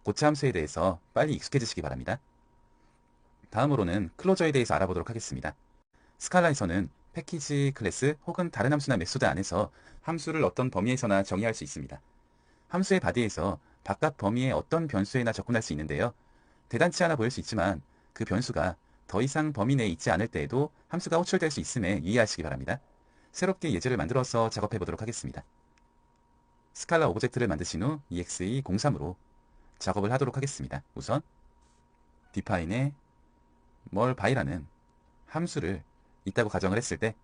고체 함수에 대해서 빨리 익숙해지시기 바랍니다. 다음으로는 클로저에 대해서 알아보도록 하겠습니다. 스칼라에서는 패키지, 클래스 혹은 다른 함수나 메소드 안에서 함수를 어떤 범위에서나 정의할 수 있습니다. 함수의 바디에서 바깥 범위의 어떤 변수에나 접근할 수 있는데요. 대단치 않아 보일 수 있지만 그 변수가 더 이상 범위 내에 있지 않을 때에도 함수가 호출될 수 있음에 유의하시기 바랍니다. 새롭게 예제를 만들어서 작업해 보도록 하겠습니다. 스칼라 오브젝트를 만드신 후 exe03으로 작업을 하도록 하겠습니다. 우선 define에 molby라는 함수를 있다고 가정을 했을 때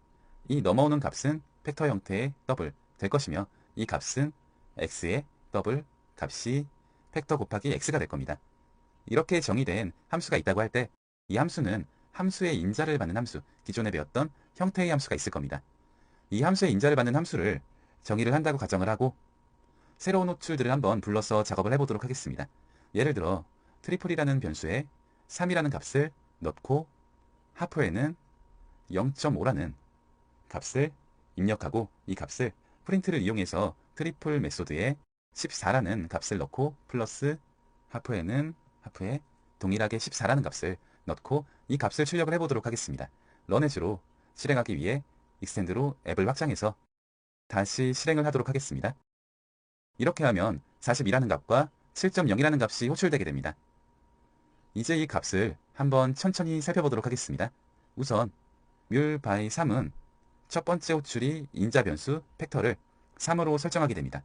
이 넘어오는 값은 팩터 형태의 더블 될 것이며 이 값은 x의 더블 값이 팩터 곱하기 x가 될 겁니다. 이렇게 정의된 함수가 있다고 할 때 이 함수는 함수의 인자를 받는 함수, 기존에 배웠던 형태의 함수가 있을 겁니다. 이 함수의 인자를 받는 함수를 정의를 한다고 가정을 하고 새로운 호출들을 한번 불러서 작업을 해보도록 하겠습니다. 예를 들어 트리플이라는 변수에 3이라는 값을 넣고 하프에는 0.5라는 값을 입력하고 이 값을 프린트를 이용해서 트리플 메소드에 14라는 값을 넣고 플러스 하프에 동일하게 14라는 값을 넣고 이 값을 출력을 해보도록 하겠습니다. 런에즈로 실행하기 위해 익스텐드로 앱을 확장해서 다시 실행을 하도록 하겠습니다. 이렇게 하면 42라는 값과 7.0이라는 값이 호출되게 됩니다. 이제 이 값을 한번 천천히 살펴보도록 하겠습니다. 우선 뮬 by 3은 첫 번째 호출이 인자 변수 팩터를 3으로 설정하게 됩니다.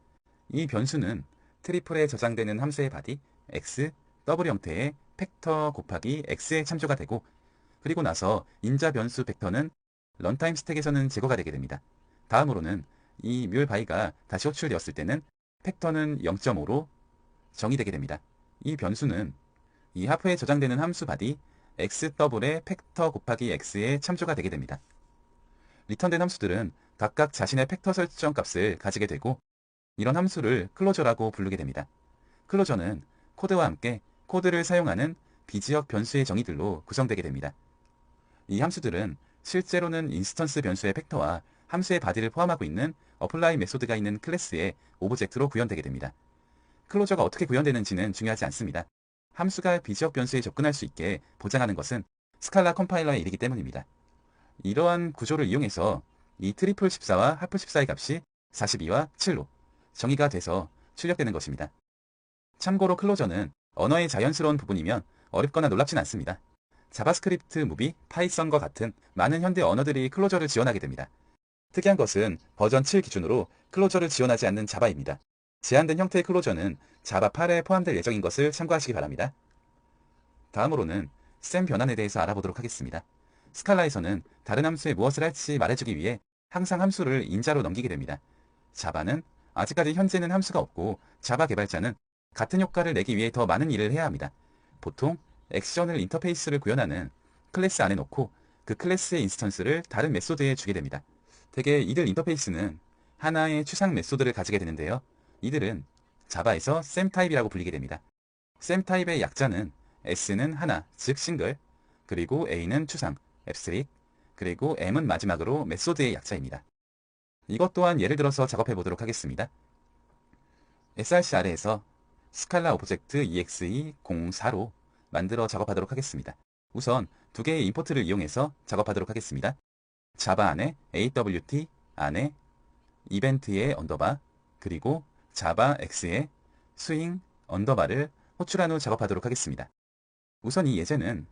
이 변수는 트리플에 저장되는 함수의 바디 x, 더블 형태의 팩터 곱하기 x에 참조가 되고 그리고 나서 인자 변수 팩터는 런타임 스택에서는 제거가 되게 됩니다. 다음으로는 이 뮬 바이가 다시 호출되었을 때는 팩터는 0.5로 정의되게 됩니다. 이 변수는 이 하프에 저장되는 함수 바디 x 더블의 팩터 곱하기 x에 참조가 되게 됩니다. 리턴된 함수들은 각각 자신의 팩터 설정 값을 가지게 되고 이런 함수를 클로저라고 부르게 됩니다. 클로저는 코드와 함께 코드를 사용하는 비지역 변수의 정의들로 구성되게 됩니다. 이 함수들은 실제로는 인스턴스 변수의 팩터와 함수의 바디를 포함하고 있는 apply 메소드가 있는 클래스의 오브젝트로 구현되게 됩니다. 클로저가 어떻게 구현되는지는 중요하지 않습니다. 함수가 비지역 변수에 접근할 수 있게 보장하는 것은 스칼라 컴파일러의 일이기 때문입니다. 이러한 구조를 이용해서 이 트리플 14와 하프 14의 값이 42와 7로 정의가 돼서 출력되는 것입니다. 참고로 클로저는 언어의 자연스러운 부분이면 어렵거나 놀랍진 않습니다. 자바스크립트, 무비, 파이썬과 같은 많은 현대 언어들이 클로저를 지원하게 됩니다. 특이한 것은 버전 7 기준으로 클로저를 지원하지 않는 자바입니다. 제한된 형태의 클로저는 자바 8에 포함될 예정인 것을 참고하시기 바랍니다. 다음으로는 셈 변환에 대해서 알아보도록 하겠습니다. 스칼라에서는 다른 함수에 무엇을 할지 말해주기 위해 항상 함수를 인자로 넘기게 됩니다. 자바는 아직까지 현재는 함수가 없고 자바 개발자는 같은 효과를 내기 위해 더 많은 일을 해야 합니다. 보통 액션을 인터페이스를 구현하는 클래스 안에 놓고 그 클래스의 인스턴스를 다른 메소드에 주게 됩니다. 대개 이들 인터페이스는 하나의 추상 메소드를 가지게 되는데요. 이들은 자바에서 셈 타입이라고 불리게 됩니다. 셈 타입의 약자는 S는 하나, 즉 싱글, 그리고 A는 추상, 앱스트릭, 그리고 M은 마지막으로 메소드의 약자입니다. 이것 또한 예를 들어서 작업해 보도록 하겠습니다. src 아래에서 스칼라 오브젝트 exe04로 만들어 작업하도록 하겠습니다. 우선 두 개의 임포트를 이용해서 작업하도록 하겠습니다. 자바 안에 awt 안에 이벤트의 언더바 그리고 자바 x의 스윙 언더바를 호출한 후 작업하도록 하겠습니다. 우선 이 예제는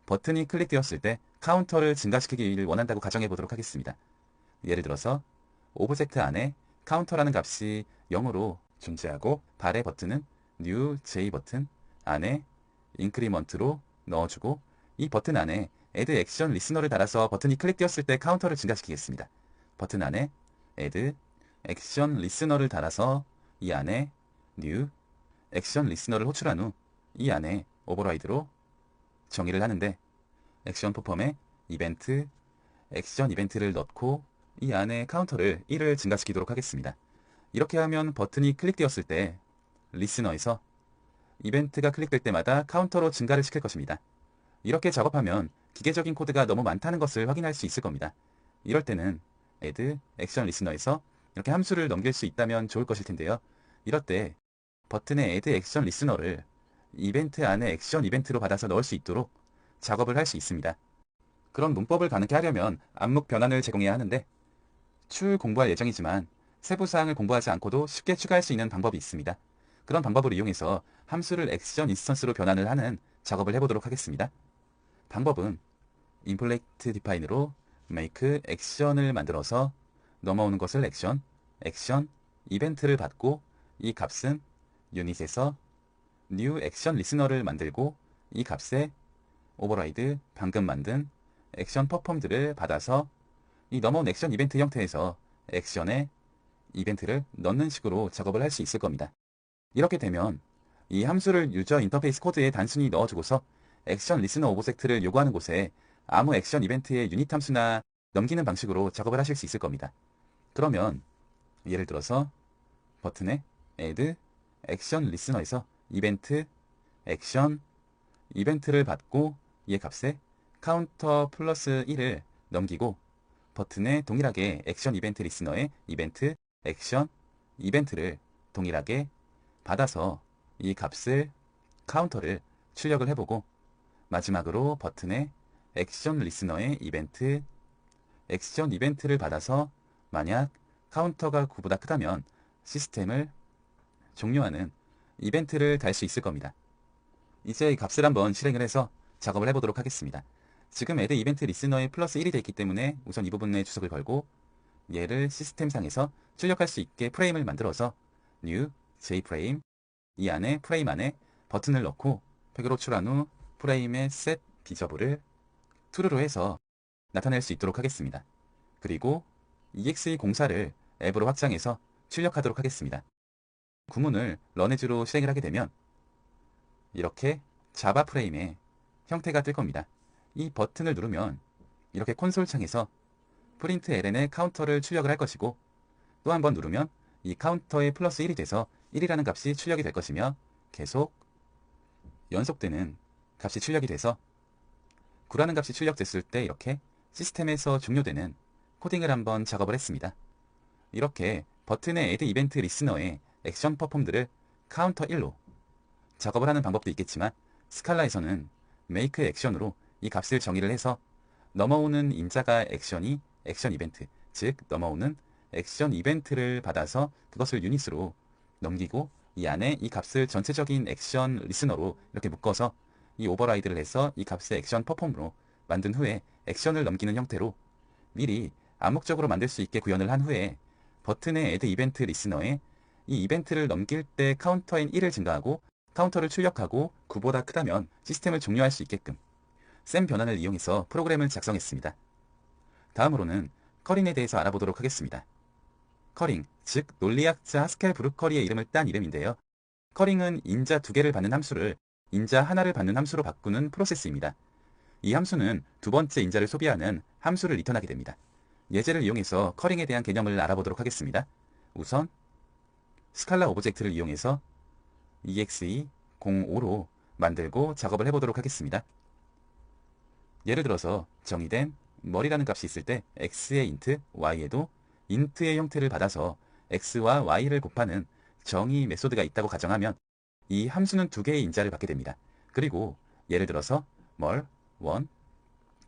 버튼이 클릭되었을 때 카운터를 증가시키기를 원한다고 가정해 보도록 하겠습니다. 예를 들어서 오브젝트 안에 카운터라는 값이 0으로 존재하고 발의 버튼은 new j 버튼 안에 인크리먼트로 넣어주고 이 버튼 안에 add 액션 리스너를 달아서 버튼이 클릭되었을 때 카운터를 증가시키겠습니다. 버튼 안에 add 액션 리스너를 달아서 이 안에 new 액션 리스너를 호출한 후 이 안에 오버라이드로 정의를 하는데 액션 퍼폼에 이벤트 액션 이벤트를 넣고 이 안에 카운터를 1을 증가시키도록 하겠습니다. 이렇게 하면 버튼이 클릭되었을 때 리스너에서 이벤트가 클릭될 때마다 카운터로 증가를 시킬 것입니다. 이렇게 작업하면 기계적인 코드가 너무 많다는 것을 확인할 수 있을 겁니다. 이럴 때는 add 액션 리스너에서 이렇게 함수를 넘길 수 있다면 좋을 것일 텐데요. 이럴 때 버튼의 add 액션 리스너를 이벤트 안에 액션 이벤트로 받아서 넣을 수 있도록 작업을 할 수 있습니다. 그런 문법을 가능케 하려면 암묵 변환을 제공해야 하는데 추후 공부할 예정이지만 세부사항을 공부하지 않고도 쉽게 추가할 수 있는 방법이 있습니다. 그런 방법을 이용해서 함수를 액션 인스턴스로 변환을 하는 작업을 해보도록 하겠습니다. 방법은 인플레이트 디파인으로 make 액션을 만들어서 넘어오는 것을 액션, 이벤트를 받고 이 값은 유닛에서 new 액션 리스너를 만들고 이 값에 오버라이드 방금 만든 액션 퍼폼들을 받아서 이 넘어온 액션 이벤트 형태에서 액션에 이벤트를 넣는 식으로 작업을 할 수 있을 겁니다. 이렇게 되면 이 함수를 유저 인터페이스 코드에 단순히 넣어주고서 액션 리스너 오브젝트를 요구하는 곳에 아무 액션 이벤트의 유닛 함수나 넘기는 방식으로 작업을 하실 수 있을 겁니다. 그러면 예를 들어서 버튼에 add 액션 리스너에서 이벤트 액션 이벤트를 받고 이의 값에 카운터 플러스 1을 넘기고 버튼에 동일하게 액션 이벤트 리스너의 이벤트 액션 이벤트를 동일하게 받아서 이 값을 카운터를 출력을 해보고 마지막으로 버튼에 액션 리스너의 이벤트 액션 이벤트를 받아서 만약 카운터가 9보다 크다면 시스템을 종료하는 이벤트를 달 수 있을 겁니다. 이제 이 값을 한번 실행을 해서 작업을 해보도록 하겠습니다. 지금 add 이벤트 리스너에 플러스 1이 되어 있기 때문에 우선 이 부분에 주석을 걸고 얘를 시스템상에서 출력할 수 있게 프레임을 만들어서 new jframe 이 안에 프레임 안에 버튼을 넣고 팩으로 출한 후 프레임의 set visible을 true로 해서 나타낼 수 있도록 하겠습니다. 그리고 exe 공사를 앱으로 확장해서 출력하도록 하겠습니다. 구문을 런에즈로 실행을 하게 되면 이렇게 자바 프레임의 형태가 뜰 겁니다. 이 버튼을 누르면 이렇게 콘솔 창에서 프린트 ln의 카운터를 출력을 할 것이고 또 한 번 누르면 이 카운터에 플러스 1이 돼서 1이라는 값이 출력이 될 것이며 계속 연속되는 값이 출력이 돼서 9라는 값이 출력됐을 때 이렇게 시스템에서 종료되는 코딩을 한번 작업을 했습니다. 이렇게 버튼의 add 이벤트 리스너의 액션 퍼폼들을 카운터 1로 작업을 하는 방법도 있겠지만 스칼라에서는 make 액션으로 이 값을 정의를 해서 넘어오는 인자가 액션이 액션 이벤트, 즉 넘어오는 액션 이벤트를 받아서 그것을 유닛으로 넘기고 이 안에 이 값을 전체적인 액션 리스너로 이렇게 묶어서 이 오버라이드를 해서 이 값의 액션 퍼폼으로 만든 후에 액션을 넘기는 형태로 미리 암묵적으로 만들 수 있게 구현을 한 후에 버튼의 add 이벤트 리스너에 이 이벤트를 넘길 때 카운터인 1을 증가하고 카운터를 출력하고 9보다 크다면 시스템을 종료할 수 있게끔 셈 변환을 이용해서 프로그램을 작성했습니다. 다음으로는 커링에 대해서 알아보도록 하겠습니다. 커링, 즉 논리학자 하스켈 브루커리의 이름을 딴 이름인데요. 커링은 인자 2개를 받는 함수를 인자 하나를 받는 함수로 바꾸는 프로세스입니다. 이 함수는 두 번째 인자를 소비하는 함수를 리턴하게 됩니다. 예제를 이용해서 커링에 대한 개념을 알아보도록 하겠습니다. 우선 스칼라 오브젝트를 이용해서 exe05로 만들고 작업을 해보도록 하겠습니다. 예를 들어서 정의된 머리라는 값이 있을 때 x의 int, y에도 int의 형태를 받아서 x와 y를 곱하는 정의 메소드가 있다고 가정하면 이 함수는 2개의 인자를 받게 됩니다. 그리고 예를 들어서 mul, one,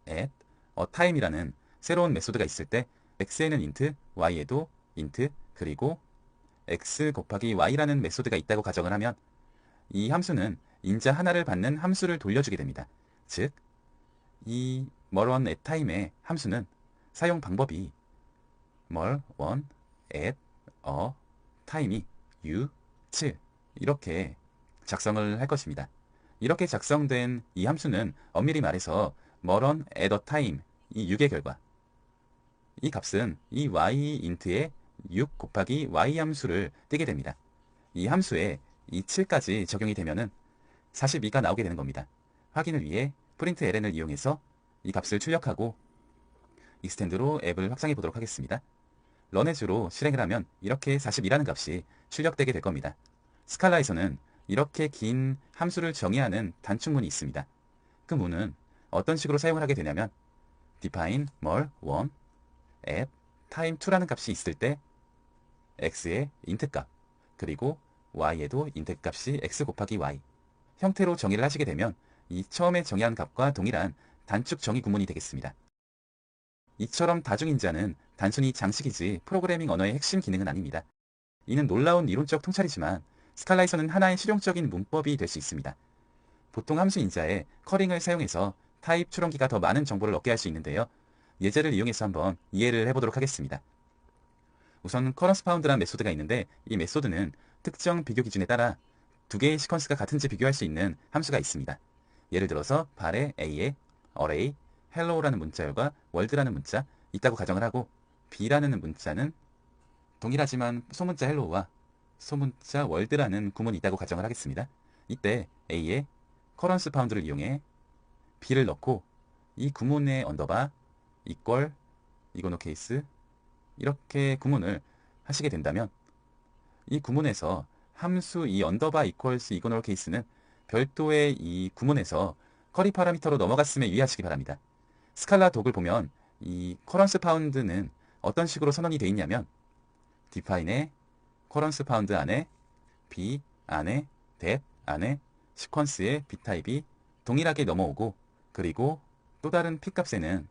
add, a time이라는 새로운 메소드가 있을 때 x에는 int, y에도 int, 그리고 x 곱하기 y라는 메소드가 있다고 가정을 하면 이 함수는 인자 하나를 받는 함수를 돌려주게 됩니다. 즉, 이 mul1 at time의 함수는 사용 방법이 mul1 at a time이 u7 이렇게 작성을 할 것입니다. 이렇게 작성된 이 함수는 엄밀히 말해서 mul1 at a time 이 6의 결과 이 값은 이 y int의 6 곱하기 y 함수를 띄게 됩니다. 이 함수에 이 7까지 적용이 되면은 42가 나오게 되는 겁니다. 확인을 위해 프린트 ln을 이용해서 이 값을 출력하고 익스텐드로 앱을 확장해 보도록 하겠습니다. 런에즈로 실행을 하면 이렇게 42라는 값이 출력되게 될 겁니다. 스칼라에서는 이렇게 긴 함수를 정의하는 단축문이 있습니다. 그 문은 어떤 식으로 사용을 하게 되냐면 define mul1 at time2라는 값이 있을 때 x의 int 값 그리고 y에도 int 값이 x 곱하기 y 형태로 정의를 하시게 되면 이 처음에 정의한 값과 동일한 단축 정의 구문이 되겠습니다. 이처럼 다중인자는 단순히 장식이지 프로그래밍 언어의 핵심 기능은 아닙니다. 이는 놀라운 이론적 통찰이지만 스칼라에서는 하나의 실용적인 문법이 될 수 있습니다. 보통 함수 인자에 커링을 사용해서 타입 추론기가 더 많은 정보를 얻게 할 수 있는데요. 예제를 이용해서 한번 이해를 해보도록 하겠습니다. 우선 커런스 파운드라는 메소드가 있는데 이 메소드는 특정 비교 기준에 따라 두 개의 시퀀스가 같은지 비교할 수 있는 함수가 있습니다. 예를 들어서 발의 A에 array, hello라는 문자열과 world라는 문자 있다고 가정을 하고 B라는 문자는 동일하지만 소문자 hello와 소문자 world라는 구문이 있다고 가정을 하겠습니다. 이때 A에 커런스 파운드를 이용해 B를 넣고 이 구문의 언더바 equal, 이거노 케이스 이렇게 구문을 하시게 된다면 이 구문에서 함수 이 언더바 equals 이거노 케이스는 별도의 이 구문에서 커리 파라미터로 넘어갔음에 유의하시기 바랍니다. 스칼라 독을 보면 이 커런스 파운드는 어떤 식으로 선언이 되어 있냐면 define의 커런스 파운드 안에 b 안에 that 안에 시퀀스의 b타입이 동일하게 넘어오고 그리고 또 다른 p 값에는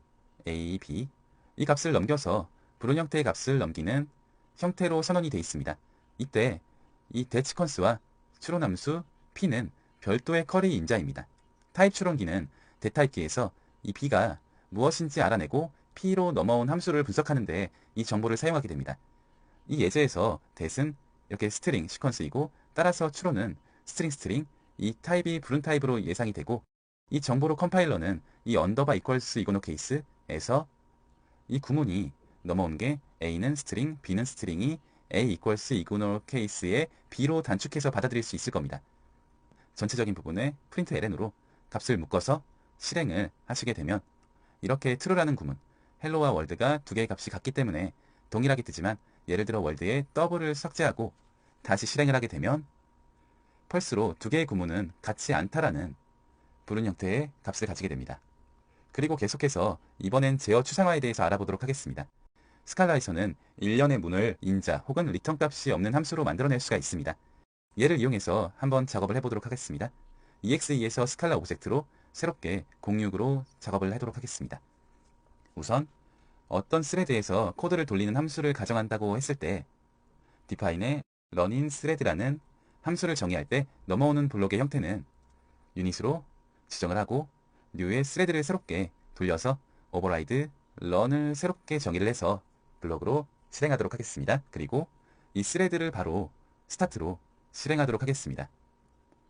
a, b 이 값을 넘겨서 불운 형태의 값을 넘기는 형태로 선언이 되어 있습니다. 이때 이 that 시퀀스와 추론함수 p는 별도의 커리 인자입니다. 타입 추론기는 대타입기에서 이 b가 무엇인지 알아내고 p로 넘어온 함수를 분석하는데 이 정보를 사용하게 됩니다. 이 예제에서 that은 이렇게 스트링 시퀀스이고 따라서 추론은 스트링 이 타입이 불운 타입으로 예상이 되고 이 정보로 컴파일러는 이 언더바 이퀄스 이거노 케이스에서 이 구문이 넘어온 게 a는 스트링, b는 스트링이 a 이퀄스 이거노 케이스에 b로 단축해서 받아들일 수 있을 겁니다. 전체적인 부분에 프린트 ln으로 값을 묶어서 실행을 하시게 되면 이렇게 true라는 구문, hello와 world가 두 개의 값이 같기 때문에 동일하게 뜨지만 예를 들어 world에 더블을 삭제하고 다시 실행을 하게 되면 펄스로 두 개의 구문은 같지 않다라는 불운 형태의 값을 가지게 됩니다. 그리고 계속해서 이번엔 제어 추상화에 대해서 알아보도록 하겠습니다. 스칼라에서는 일련의 문을 인자 혹은 리턴 값이 없는 함수로 만들어낼 수가 있습니다. 얘를 이용해서 한번 작업을 해보도록 하겠습니다. EXE에서 스칼라 오브젝트로 새롭게 06으로 작업을 하도록 하겠습니다. 우선 어떤 스레드에서 코드를 돌리는 함수를 가정한다고 했을 때 define의 runIn thread라는 함수를 정의할 때 넘어오는 블록의 형태는 유닛으로 지정을 하고 new의 thread를 새롭게 돌려서 override run을 새롭게 정의를 해서 블록으로 실행하도록 하겠습니다. 그리고 이 thread를 바로 start로 실행하도록 하겠습니다.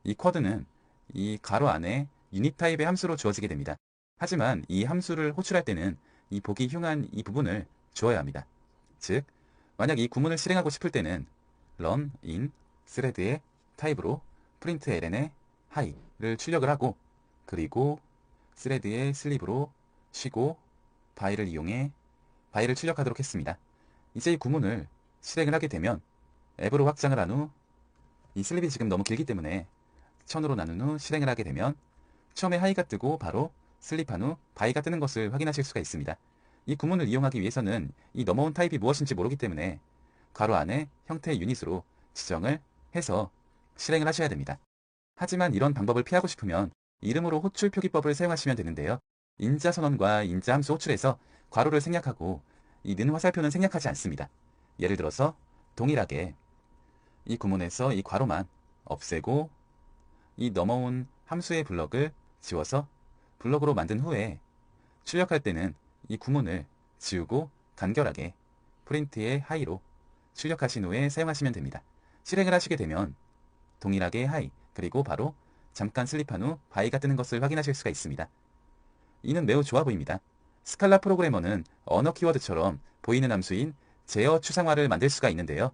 이 코드는 이 가로 안에 유닛 타입의 함수로 주어지게 됩니다. 하지만 이 함수를 호출할 때는 이 보기 흉한 이 부분을 주어야 합니다. 즉, 만약 이 구문을 실행하고 싶을 때는 run in thread의 타입으로 print ln의 high를 출력을 하고 그리고 thread의 슬립으로 쉬고 by를 이용해 by를 출력하도록 했습니다. 이제 이 구문을 실행을 하게 되면 앱으로 확장을 한 후 이 슬립이 지금 너무 길기 때문에 1000으로 나눈 후 실행을 하게 되면 처음에 하이가 뜨고 바로 슬립한 후 바이가 뜨는 것을 확인하실 수가 있습니다. 이 구문을 이용하기 위해서는 이 넘어온 타입이 무엇인지 모르기 때문에 괄호 안에 형태의 유닛으로 지정을 해서 실행을 하셔야 됩니다. 하지만 이런 방법을 피하고 싶으면 이름으로 호출 표기법을 사용하시면 되는데요. 인자 선언과 인자 함수 호출에서 괄호를 생략하고 이 는 화살표는 생략하지 않습니다. 예를 들어서 동일하게 이 구문에서 이 괄호만 없애고 이 넘어온 함수의 블럭을 지워서 블럭으로 만든 후에 출력할 때는 이 구문을 지우고 간결하게 프린트의 하이로 출력하신 후에 사용하시면 됩니다. 실행을 하시게 되면 동일하게 하이 그리고 바로 잠깐 슬립한 후 바이가 뜨는 것을 확인하실 수가 있습니다. 이는 매우 좋아 보입니다. 스칼라 프로그래머는 언어 키워드처럼 보이는 함수인 제어 추상화를 만들 수가 있는데요.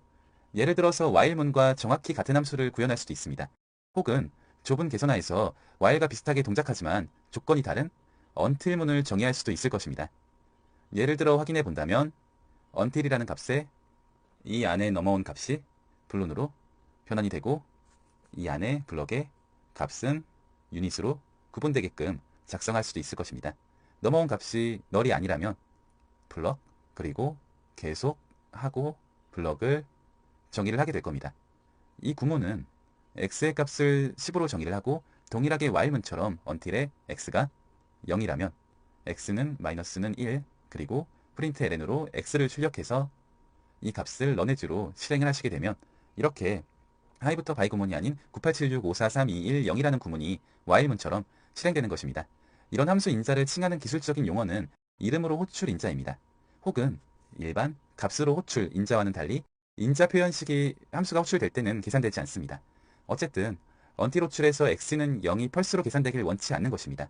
예를 들어서 while문과 정확히 같은 함수를 구현할 수도 있습니다. 혹은 좁은 개선하에서 while과 비슷하게 동작하지만 조건이 다른 until문을 정의할 수도 있을 것입니다. 예를 들어 확인해 본다면 until이라는 값에 이 안에 넘어온 값이 불룬으로 변환이 되고 이 안에 블럭의 값은 유닛으로 구분되게끔 작성할 수도 있을 것입니다. 넘어온 값이 널이 아니라면 블럭 그리고 계속 하고 블럭을 정의를 하게 될 겁니다. 이 구문은 x의 값을 10으로 정의를 하고 동일하게 while문처럼 until에 x가 0이라면 x는 마이너스는 1 그리고 println으로 x를 출력해서 이 값을 런에즈로 실행을 하시게 되면 이렇게 하이부터 바이 구문이 아닌 9876543210이라는 구문이 while문처럼 실행되는 것입니다. 이런 함수 인자를 칭하는 기술적인 용어는 이름으로 호출 인자입니다. 혹은 일반 값으로 호출 인자와는 달리 인자 표현식이 함수가 호출될 때는 계산되지 않습니다. 어쨌든 until 호출에서 x는 0이 펄스로 계산되길 원치 않는 것입니다.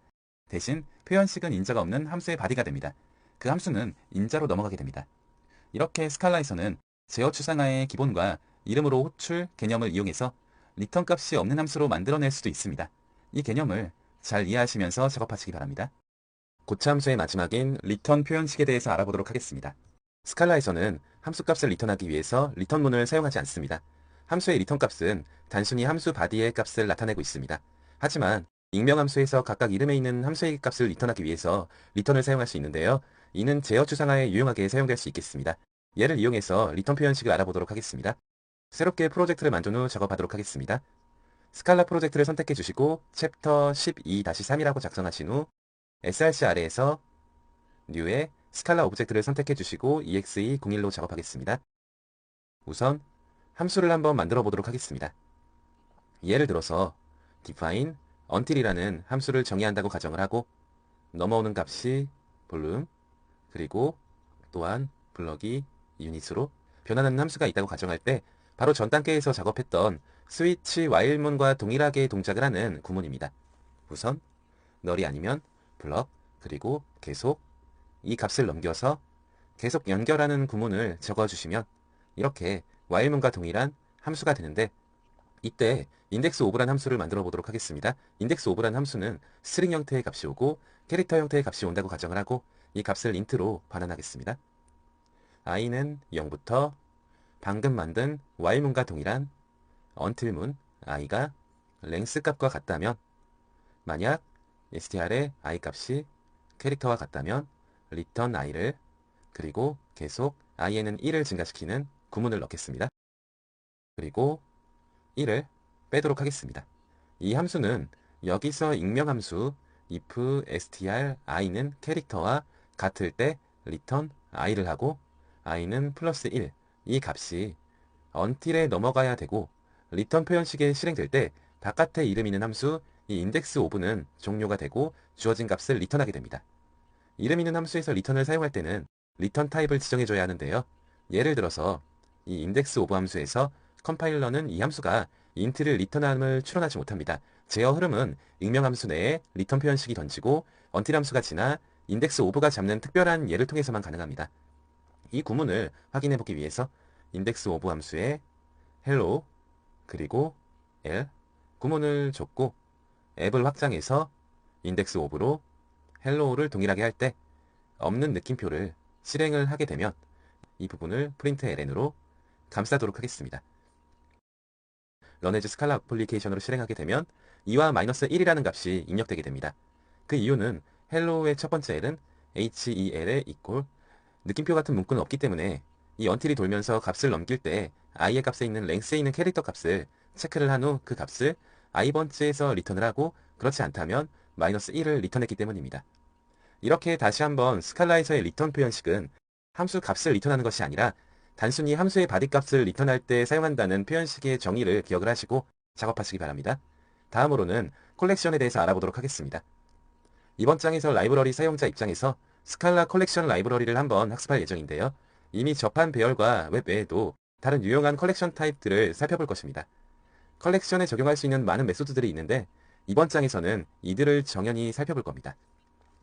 대신 표현식은 인자가 없는 함수의 바디가 됩니다. 그 함수는 인자로 넘어가게 됩니다. 이렇게 스칼라에서는 제어 추상화의 기본과 이름으로 호출 개념을 이용해서 리턴 값이 없는 함수로 만들어낼 수도 있습니다. 이 개념을 잘 이해하시면서 작업하시기 바랍니다. 고차 함수의 마지막인 리턴 표현식에 대해서 알아보도록 하겠습니다. 스칼라에서는 함수 값을 리턴하기 위해서 리턴문을 사용하지 않습니다. 함수의 리턴 값은 단순히 함수 바디의 값을 나타내고 있습니다. 하지만 익명함수에서 각각 이름에 있는 함수의 값을 리턴하기 위해서 리턴을 사용할 수 있는데요. 이는 제어 추상화에 유용하게 사용될 수 있겠습니다. 얘를 이용해서 리턴 표현식을 알아보도록 하겠습니다. 새롭게 프로젝트를 만든 후 작업하도록 하겠습니다. 스칼라 프로젝트를 선택해 주시고 챕터 12-3이라고 작성하신 후 src 아래에서 New에 스칼라 오브젝트를 선택해 주시고 exe01로 작업하겠습니다. 우선 함수를 한번 만들어 보도록 하겠습니다. 예를 들어서 define until이라는 함수를 정의한다고 가정을 하고 넘어오는 값이 볼륨 그리고 또한 블럭이 유닛으로 변환하는 함수가 있다고 가정할 때 바로 전 단계에서 작업했던 스위치 while문과 동일하게 동작을 하는 구문입니다. 우선 널이 아니면 블럭 그리고 계속 이 값을 넘겨서 계속 연결하는 구문을 적어주시면 이렇게 while문과 동일한 함수가 되는데 이때 index of란 함수를 만들어 보도록 하겠습니다. index of란 함수는 스트링 형태의 값이 오고 캐릭터 형태의 값이 온다고 가정을 하고 이 값을 int로 반환하겠습니다. i는 0부터 방금 만든 while문과 동일한 until문 i가 length 값과 같다면 만약 str의 i 값이 캐릭터와 같다면 return i를 그리고 계속 i에는 1을 증가시키는 구문을 넣겠습니다. 그리고 1을 빼도록 하겠습니다. 이 함수는 여기서 익명함수 if str i는 캐릭터와 같을 때 return i를 하고 i는 플러스 1, 이 값이 until에 넘어가야 되고 return 표현식에 실행될 때 바깥에 이름 있는 함수 이 index of는 종료가 되고 주어진 값을 리턴하게 됩니다. 이름 있는 함수에서 return을 사용할 때는 return 타입을 지정해줘야 하는데요. 예를 들어서 이 index of 함수에서 컴파일러는 이 함수가 int를 리턴함을 추론하지 못합니다. 제어 흐름은 익명함수 내에 리턴 표현식이 던지고 until 함수가 지나 index of가 잡는 특별한 예를 통해서만 가능합니다. 이 구문을 확인해 보기 위해서 index of 함수에 hello 그리고 l 구문을 줬고 앱을 확장해서 index of로 hello를 동일하게 할 때 없는 느낌표를 실행을 하게 되면 이 부분을 println으로 감싸도록 하겠습니다. 런에즈 스칼라 어플리케이션으로 실행하게 되면 2와 마이너스 1이라는 값이 입력되게 됩니다. 그 이유는 hello의 첫 번째 l은 hel에 equal 느낌표 같은 문구는 없기 때문에 이 until이 돌면서 값을 넘길 때 i의 값에 있는 length에 있는 캐릭터 값을 체크를 한 후 그 값을 i번째에서 리턴을 하고 그렇지 않다면 마이너스 1을 리턴했기 때문입니다. 이렇게 다시 한번 스칼라에서의 리턴 표현식은 함수 값을 리턴하는 것이 아니라 단순히 함수의 바디 값을 리턴할 때 사용한다는 표현식의 정의를 기억을 하시고 작업하시기 바랍니다. 다음으로는 콜렉션에 대해서 알아보도록 하겠습니다. 이번 장에서 라이브러리 사용자 입장에서 스칼라 컬렉션 라이브러리를 한번 학습할 예정인데요. 이미 접한 배열과 웹 외에도 다른 유용한 컬렉션 타입들을 살펴볼 것입니다. 컬렉션에 적용할 수 있는 많은 메소드들이 있는데 이번 장에서는 이들을 정연히 살펴볼 겁니다.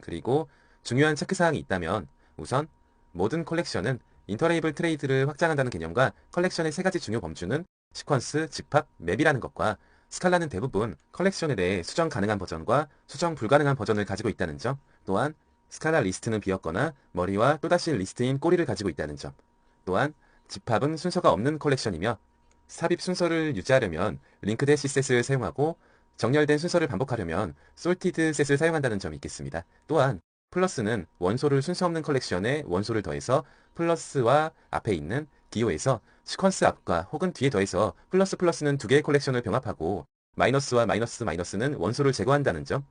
그리고 중요한 체크사항이 있다면 우선 모든 컬렉션은 인터레이블 트레이드를 확장한다는 개념과 컬렉션의 세 가지 중요 범주는 시퀀스, 집합, 맵이라는 것과 스칼라는 대부분 컬렉션에 대해 수정 가능한 버전과 수정 불가능한 버전을 가지고 있다는 점, 또한 스칼라 리스트는 비었거나 머리와 또다시 리스트인 꼬리를 가지고 있다는 점, 또한 집합은 순서가 없는 컬렉션이며 삽입 순서를 유지하려면 링크드 셋을 사용하고 정렬된 순서를 반복하려면 솔티드 셋을 사용한다는 점이 있겠습니다. 또한 플러스는 원소를 순서 없는 컬렉션에 원소를 더해서 플러스와 앞에 있는 기호에서 시퀀스 앞과 혹은 뒤에 더해서 플러스는 두 개의 컬렉션을 병합하고 마이너스와 마이너스는 원소를 제거한다는 점.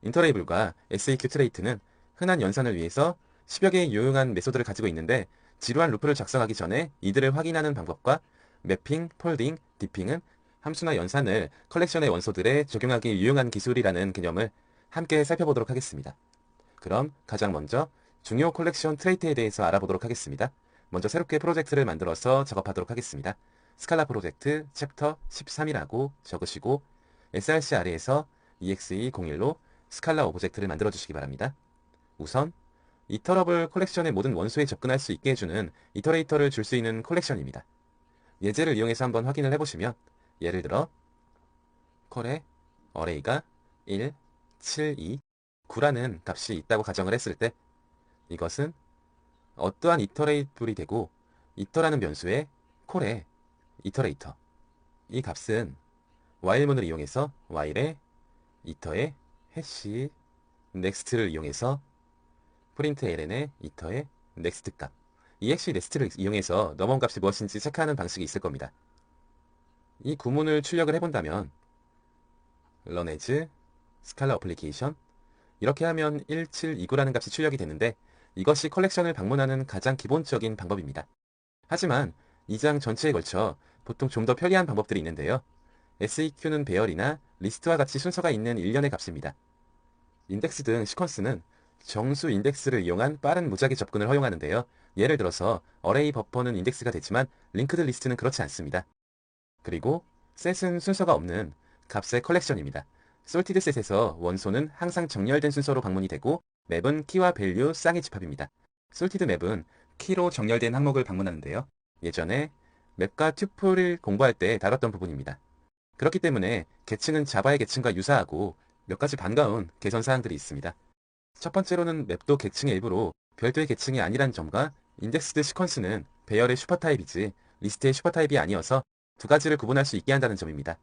인터레이블과 SAQ 트레이트는 흔한 연산을 위해서 10여 개의 유용한 메소드를 가지고 있는데 지루한 루프를 작성하기 전에 이들을 확인하는 방법과 매핑, 폴딩, 디핑은 함수나 연산을 컬렉션의 원소들에 적용하기 유용한 기술이라는 개념을 함께 살펴보도록 하겠습니다. 그럼 가장 먼저 중요 컬렉션 트레이트에 대해서 알아보도록 하겠습니다. 먼저 새롭게 프로젝트를 만들어서 작업하도록 하겠습니다. 스칼라 프로젝트 챕터 13이라고 적으시고 src 아래에서 exe01로 스칼라 오브젝트를 만들어 주시기 바랍니다. 우선 이터러블 컬렉션의 모든 원소에 접근할 수 있게 해주는 이터레이터를 줄 수 있는 컬렉션입니다. 예제를 이용해서 한번 확인을 해보시면 예를 들어 컬의 어레이가 1, 7, 2, 9라는 값이 있다고 가정을 했을 때 이것은 어떠한 이터레이블이 되고 이터라는 변수의 콜의 이터레이터 이 값은 while문을 이용해서 while의 이터의 해시 next를 이용해서 println의 이터의 next 값 이 해시 next를 이용해서 넘어온 값이 무엇인지 체크하는 방식이 있을 겁니다. 이 구문을 출력을 해본다면 run as scala application 이렇게 하면 1729라는 값이 출력이 되는데 이것이 컬렉션을 방문하는 가장 기본적인 방법입니다. 하지만 이 장 전체에 걸쳐 보통 좀 더 편리한 방법들이 있는데요. SEQ는 배열이나 리스트와 같이 순서가 있는 일련의 값입니다. 인덱스 등 시퀀스는 정수 인덱스를 이용한 빠른 무작위 접근을 허용하는데요. 예를 들어서 어레이 버퍼는 인덱스가 되지만 링크드 리스트는 그렇지 않습니다. 그리고 셋은 순서가 없는 값의 컬렉션입니다. 솔티드 셋에서 원소는 항상 정렬된 순서로 방문이 되고 맵은 키와 밸류 쌍의 집합입니다. 솔티드 맵은 키로 정렬된 항목을 방문하는데요. 예전에 맵과 튜플을 공부할 때 다뤘던 부분입니다. 그렇기 때문에 계층은 자바의 계층과 유사하고 몇 가지 반가운 개선 사항들이 있습니다. 첫 번째로는 맵도 계층의 일부로 별도의 계층이 아니란 점과 인덱스드 시퀀스는 배열의 슈퍼타입이지 리스트의 슈퍼타입이 아니어서 두 가지를 구분할 수 있게 한다는 점입니다.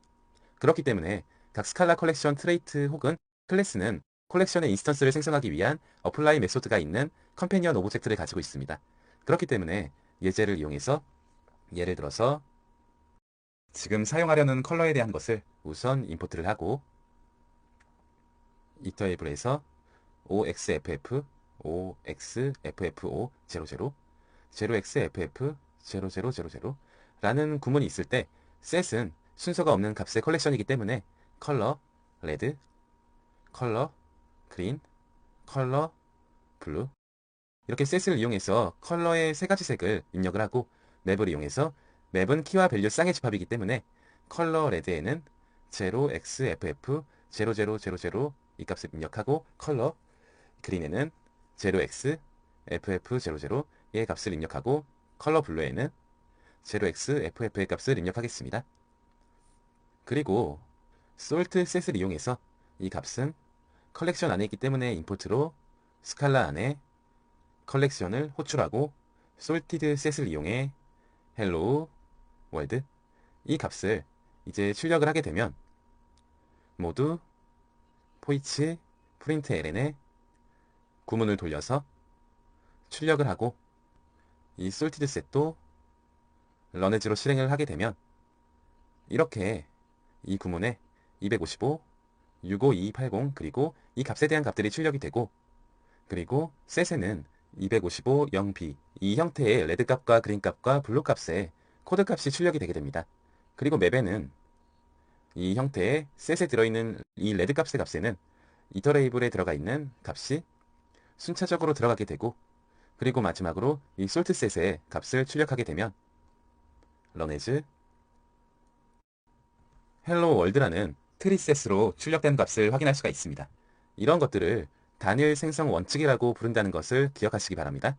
그렇기 때문에 각 스칼라 컬렉션 트레이트 혹은 클래스는 컬렉션의 인스턴스를 생성하기 위한 어플라이 메소드가 있는 컴패니언 오브젝트를 가지고 있습니다. 그렇기 때문에 예제를 이용해서 예를 들어서 지금 사용하려는 컬러에 대한 것을 우선 임포트를 하고 이터에이블에서 OXFF, OXFF500, 0XFF, 0000 라는 구문이 있을 때 셋은 순서가 없는 값의 컬렉션이기 때문에 컬러 레드, 컬러 그린, 컬러 블루 이렇게 셋을 이용해서 컬러의 세 가지 색을 입력을 하고 맵을 이용해서 맵은 키와 밸류 쌍의 집합이기 때문에 컬러 레드에는 0xff 0000 이 값을 입력하고 컬러 그린에는 0xff00의 값을 입력하고 컬러 블루에는 0xff의 값을 입력하겠습니다. 그리고 솔트 셋을 이용해서 이 값은 컬렉션 안에 있기 때문에 임포트로 스칼라 안에 컬렉션을 호출하고 솔티드 셋을 이용해 헬로우 월드 이 값을 이제 출력을 하게 되면 모두 포이치 println의 구문을 돌려서 출력을 하고 이 솔티드 셋도 런에즈로 실행을 하게 되면 이렇게 이 구문에 255, 65280 그리고 이 값에 대한 값들이 출력이 되고 그리고 셋에는 255 0b 이 형태의 레드 값과 그린 값과 블루 값의 코드 값이 출력이 되게 됩니다. 그리고 맵에는 이 형태의 셋에 들어있는 이 레드 값의 값에는 이터레이블에 들어가 있는 값이 순차적으로 들어가게 되고 그리고 마지막으로 이 솔트 셋의 값을 출력하게 되면 런에즈 헬로 월드라는 트리셋으로 출력된 값을 확인할 수가 있습니다. 이런 것들을 단일 생성 원칙이라고 부른다는 것을 기억하시기 바랍니다.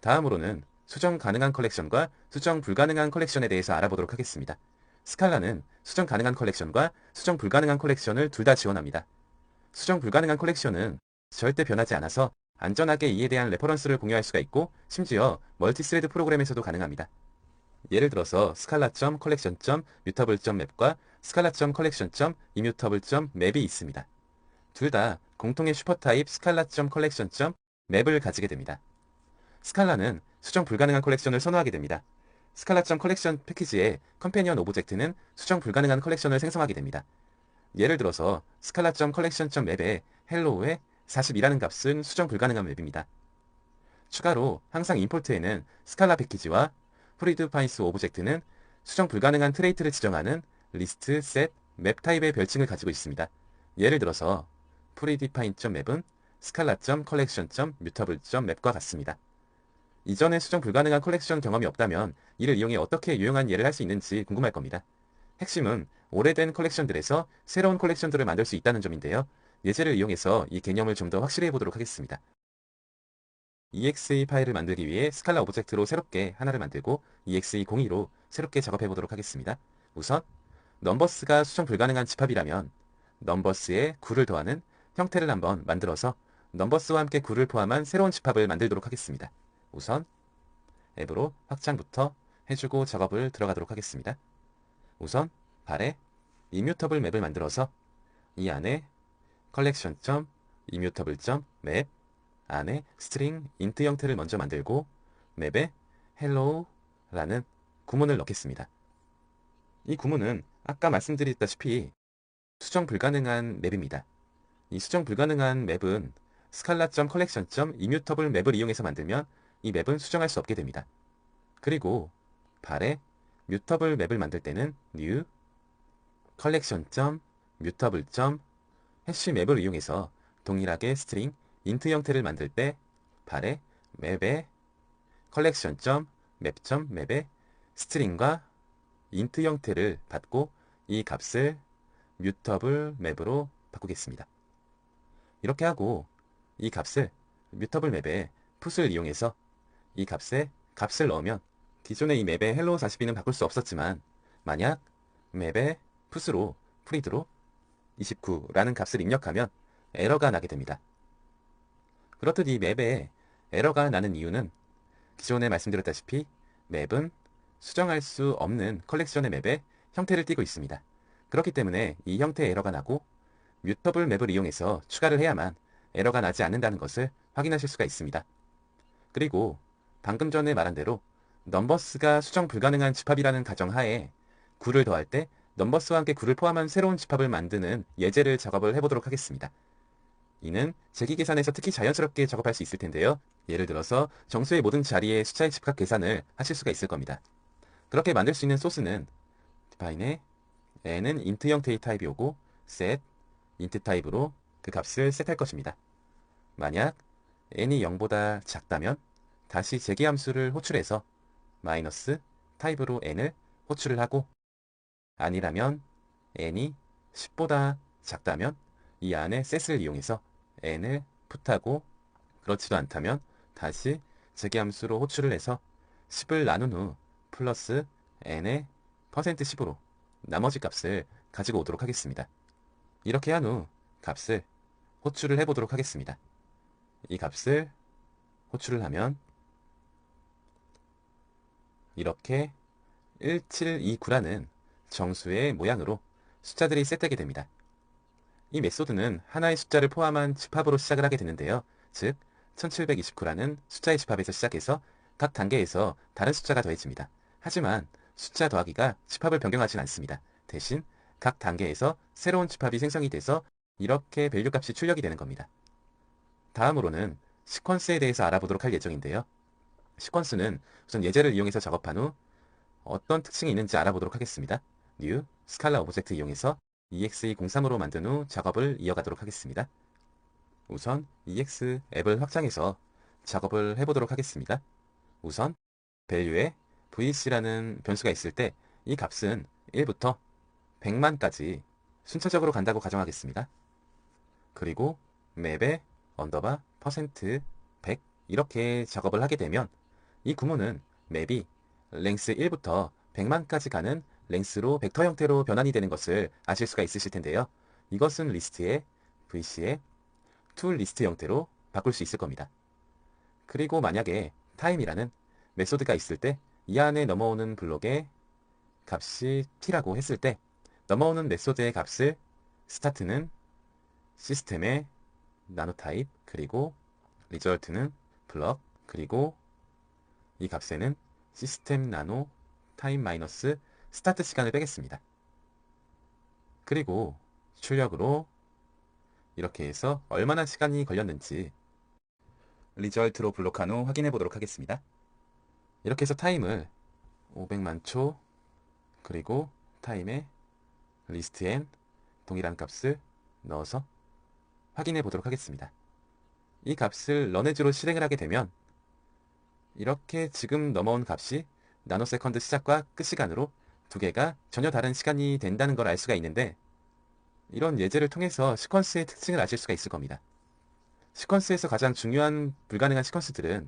다음으로는 수정 가능한 컬렉션과 수정 불가능한 컬렉션에 대해서 알아보도록 하겠습니다. 스칼라는 수정 가능한 컬렉션과 수정 불가능한 컬렉션을 둘 다 지원합니다. 수정 불가능한 컬렉션은 절대 변하지 않아서 안전하게 이에 대한 레퍼런스를 공유할 수가 있고 심지어 멀티스레드 프로그램에서도 가능합니다. 예를 들어서 scala.collection.mutable.map과 scala.collection.immutable.map이 있습니다. 둘 다 공통의 슈퍼타입 scala.collection.map을 가지게 됩니다. 스칼라는 수정 불가능한 컬렉션을 선호하게 됩니다. 스칼라.점 컬렉션 패키지의 컴패니언 오브젝트는 수정 불가능한 컬렉션을 생성하게 됩니다. 예를 들어서 스칼라.점 컬렉션.점 맵에 헬로우의 42라는 값은 수정 불가능한 맵입니다. 추가로 항상 임포트에는 스칼라 패키지와 프리드파인스 오브젝트는 수정 불가능한 트레이트를 지정하는 리스트, 셋, 맵 타입의 별칭을 가지고 있습니다. 예를 들어서 프리디파인.맵은 scala.collection.mutable.map과 같습니다. 이전에 수정 불가능한 컬렉션 경험이 없다면 이를 이용해 어떻게 유용한 예를 할 수 있는지 궁금할 겁니다. 핵심은 오래된 컬렉션들에서 새로운 컬렉션들을 만들 수 있다는 점인데요. 예제를 이용해서 이 개념을 좀 더 확실히 해보도록 하겠습니다. exe 파일을 만들기 위해 스칼라 오브젝트로 새롭게 하나를 만들고 exe02로 새롭게 작업해 보도록 하겠습니다. 우선 넘버스가 수정 불가능한 집합이라면 넘버스에 9를 더하는 형태를 한번 만들어서 넘버스와 함께 9를 포함한 새로운 집합을 만들도록 하겠습니다. 우선 앱으로 확장부터 해주고 작업을 들어가도록 하겠습니다. 우선 발에 immutable 맵을 만들어서 이 안에 collection.immutable.map 안에 string int 형태를 먼저 만들고 맵에 hello라는 구문을 넣겠습니다. 이 구문은 아까 말씀드렸다시피 수정 불가능한 맵입니다. 이 수정 불가능한 맵은 scala.collection.immutable 맵을 이용해서 만들면 이 맵은 수정할 수 없게 됩니다. 그리고 발에 mutable 맵을 만들 때는 new collection.mutable.hash 맵을 이용해서 동일하게 string int 형태를 만들 때 발에 맵에 collection.map.map의 string과 int 형태를 받고 이 값을 mutable 맵으로 바꾸겠습니다. 이렇게 하고 이 값을 mutable 맵에 put을 이용해서 이 값에 값을 넣으면 기존의 이 맵의 hello 42는 바꿀 수 없었지만 만약 맵에 put으로 프리드로 29라는 값을 입력하면 에러가 나게 됩니다. 그렇듯 이 맵에 에러가 나는 이유는 기존에 말씀드렸다시피 맵은 수정할 수 없는 컬렉션의 맵에 형태를 띠고 있습니다. 그렇기 때문에 이 형태의 에러가 나고 뮤터블 맵을 이용해서 추가를 해야만 에러가 나지 않는다는 것을 확인하실 수가 있습니다. 그리고 방금 전에 말한 대로 넘버스가 수정 불가능한 집합이라는 가정하에 9를 더할 때 넘버스와 함께 9를 포함한 새로운 집합을 만드는 예제를 작업을 해보도록 하겠습니다. 이는 재기 계산에서 특히 자연스럽게 작업할 수 있을 텐데요. 예를 들어서 정수의 모든 자리에 숫자의 집합 계산을 하실 수가 있을 겁니다. 그렇게 만들 수 있는 소스는 define에 n은 int 형태의 타입이 오고 set int 타입으로 그 값을 셋할 것입니다. 만약 n이 0보다 작다면 다시 재기 함수를 호출해서 마이너스 타입으로 n을 호출을 하고 아니라면 n이 10보다 작다면 이 안에 set을 이용해서 n을 풋하고 그렇지도 않다면 다시 재기함수로 호출을 해서 10을 나눈 후 플러스 n의 %10으로 나머지 값을 가지고 오도록 하겠습니다. 이렇게 한 후 값을 호출을 해보도록 하겠습니다. 이 값을 호출을 하면 이렇게 1729라는 정수의 모양으로 숫자들이 셋되게 됩니다. 이 메소드는 하나의 숫자를 포함한 집합으로 시작을 하게 되는데요. 즉 1729라는 숫자의 집합에서 시작해서 각 단계에서 다른 숫자가 더해집니다. 하지만 숫자 더하기가 집합을 변경하진 않습니다. 대신 각 단계에서 새로운 집합이 생성이 돼서 이렇게 밸류 값이 출력이 되는 겁니다. 다음으로는 시퀀스에 대해서 알아보도록 할 예정인데요. 시퀀스는 우선 예제를 이용해서 작업한 후 어떤 특징이 있는지 알아보도록 하겠습니다. new 스칼라 오브젝트 이용해서 exe03으로 만든 후 작업을 이어가도록 하겠습니다. 우선 ex 앱을 확장해서 작업을 해보도록 하겠습니다. 우선 value에 vc라는 변수가 있을 때 이 값은 1부터 100만까지 순차적으로 간다고 가정하겠습니다. 그리고 맵에 언더바 %100 이렇게 작업을 하게 되면 이 구문은 맵이 랭스 1부터 100만까지 가는 랭스로 벡터 형태로 변환이 되는 것을 아실 수가 있으실 텐데요. 이것은 리스트에 vc에 툴 리스트 형태로 바꿀 수 있을 겁니다. 그리고 만약에 time이라는 메소드가 있을 때 이 안에 넘어오는 블록의 값이 t라고 했을 때 넘어오는 메소드의 값을 start는 시스템의 나노 타입 그리고 result는 블럭 그리고 이 값에는 시스템 나노 타임 마이너스 스타트 시간을 빼겠습니다. 그리고 출력으로 이렇게 해서 얼마나 시간이 걸렸는지 리절트로 블록한 후 확인해 보도록 하겠습니다. 이렇게 해서 타임을 500만 초 그리고 타임에 리스트엔 동일한 값을 넣어서 확인해 보도록 하겠습니다. 이 값을 런에즈로 실행을 하게 되면 이렇게 지금 넘어온 값이 나노세컨드 시작과 끝 시간으로 두 개가 전혀 다른 시간이 된다는 걸 알 수가 있는데, 이런 예제를 통해서 시퀀스의 특징을 아실 수가 있을 겁니다. 시퀀스에서 가장 중요한 불가능한 시퀀스들은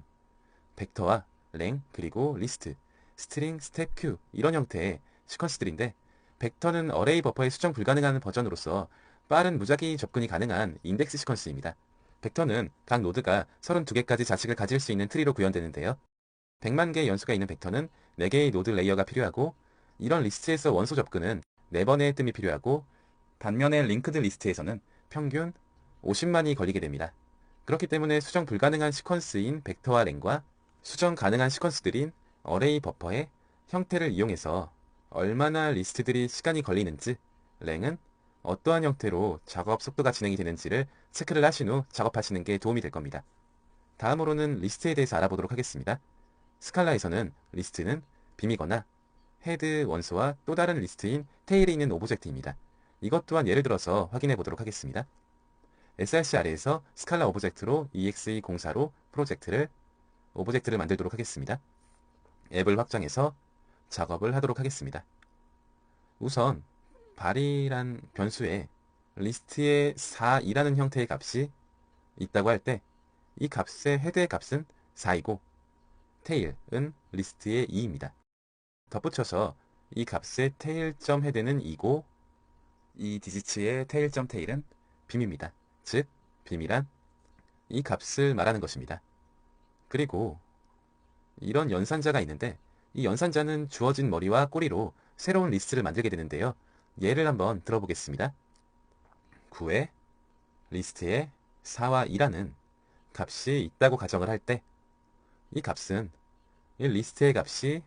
벡터와 랭, 그리고 리스트, 스트링, 스텝, 큐 이런 형태의 시퀀스들인데, 벡터는 어레이 버퍼의 수정 불가능한 버전으로서 빠른 무작위 접근이 가능한 인덱스 시퀀스입니다. 벡터는 각 노드가 32개까지 자식을 가질 수 있는 트리로 구현되는데요. 100만 개의 연수가 있는 벡터는 4개의 노드 레이어가 필요하고, 이런 리스트에서 원소 접근은 4번의 뜸이 필요하고, 반면에 링크드 리스트에서는 평균 50만이 걸리게 됩니다. 그렇기 때문에 수정 불가능한 시퀀스인 벡터와 랭과 수정 가능한 시퀀스들인 어레이 버퍼의 형태를 이용해서 얼마나 리스트들이 시간이 걸리는지, 랭은 어떠한 형태로 작업 속도가 진행이 되는지를 체크를 하신 후 작업하시는 게 도움이 될 겁니다. 다음으로는 리스트에 대해서 알아보도록 하겠습니다. 스칼라에서는 리스트는 빔이거나 헤드 원소와 또 다른 리스트인 테일에 있는 오브젝트입니다. 이것 또한 예를 들어서 확인해 보도록 하겠습니다. src 아래에서 스칼라 오브젝트로 exe04로 오브젝트를 만들도록 하겠습니다. 앱을 확장해서 작업을 하도록 하겠습니다. 우선 발이란 변수에 리스트에 4이라는 형태의 값이 있다고 할 때 이 값의 헤드의 값은 4이고 테일은 리스트의 2입니다. 덧붙여서 이 값의 테일.헤드는 2고 이 디지츠의 테일.테일은 빔입니다. 즉 빔이란 이 값을 말하는 것입니다. 그리고 이런 연산자가 있는데, 이 연산자는 주어진 머리와 꼬리로 새로운 리스트를 만들게 되는데요. 예를 한번 들어보겠습니다. 9에 리스트에 4와 2라는 값이 있다고 가정을 할 때 이 값은 이 리스트의 값이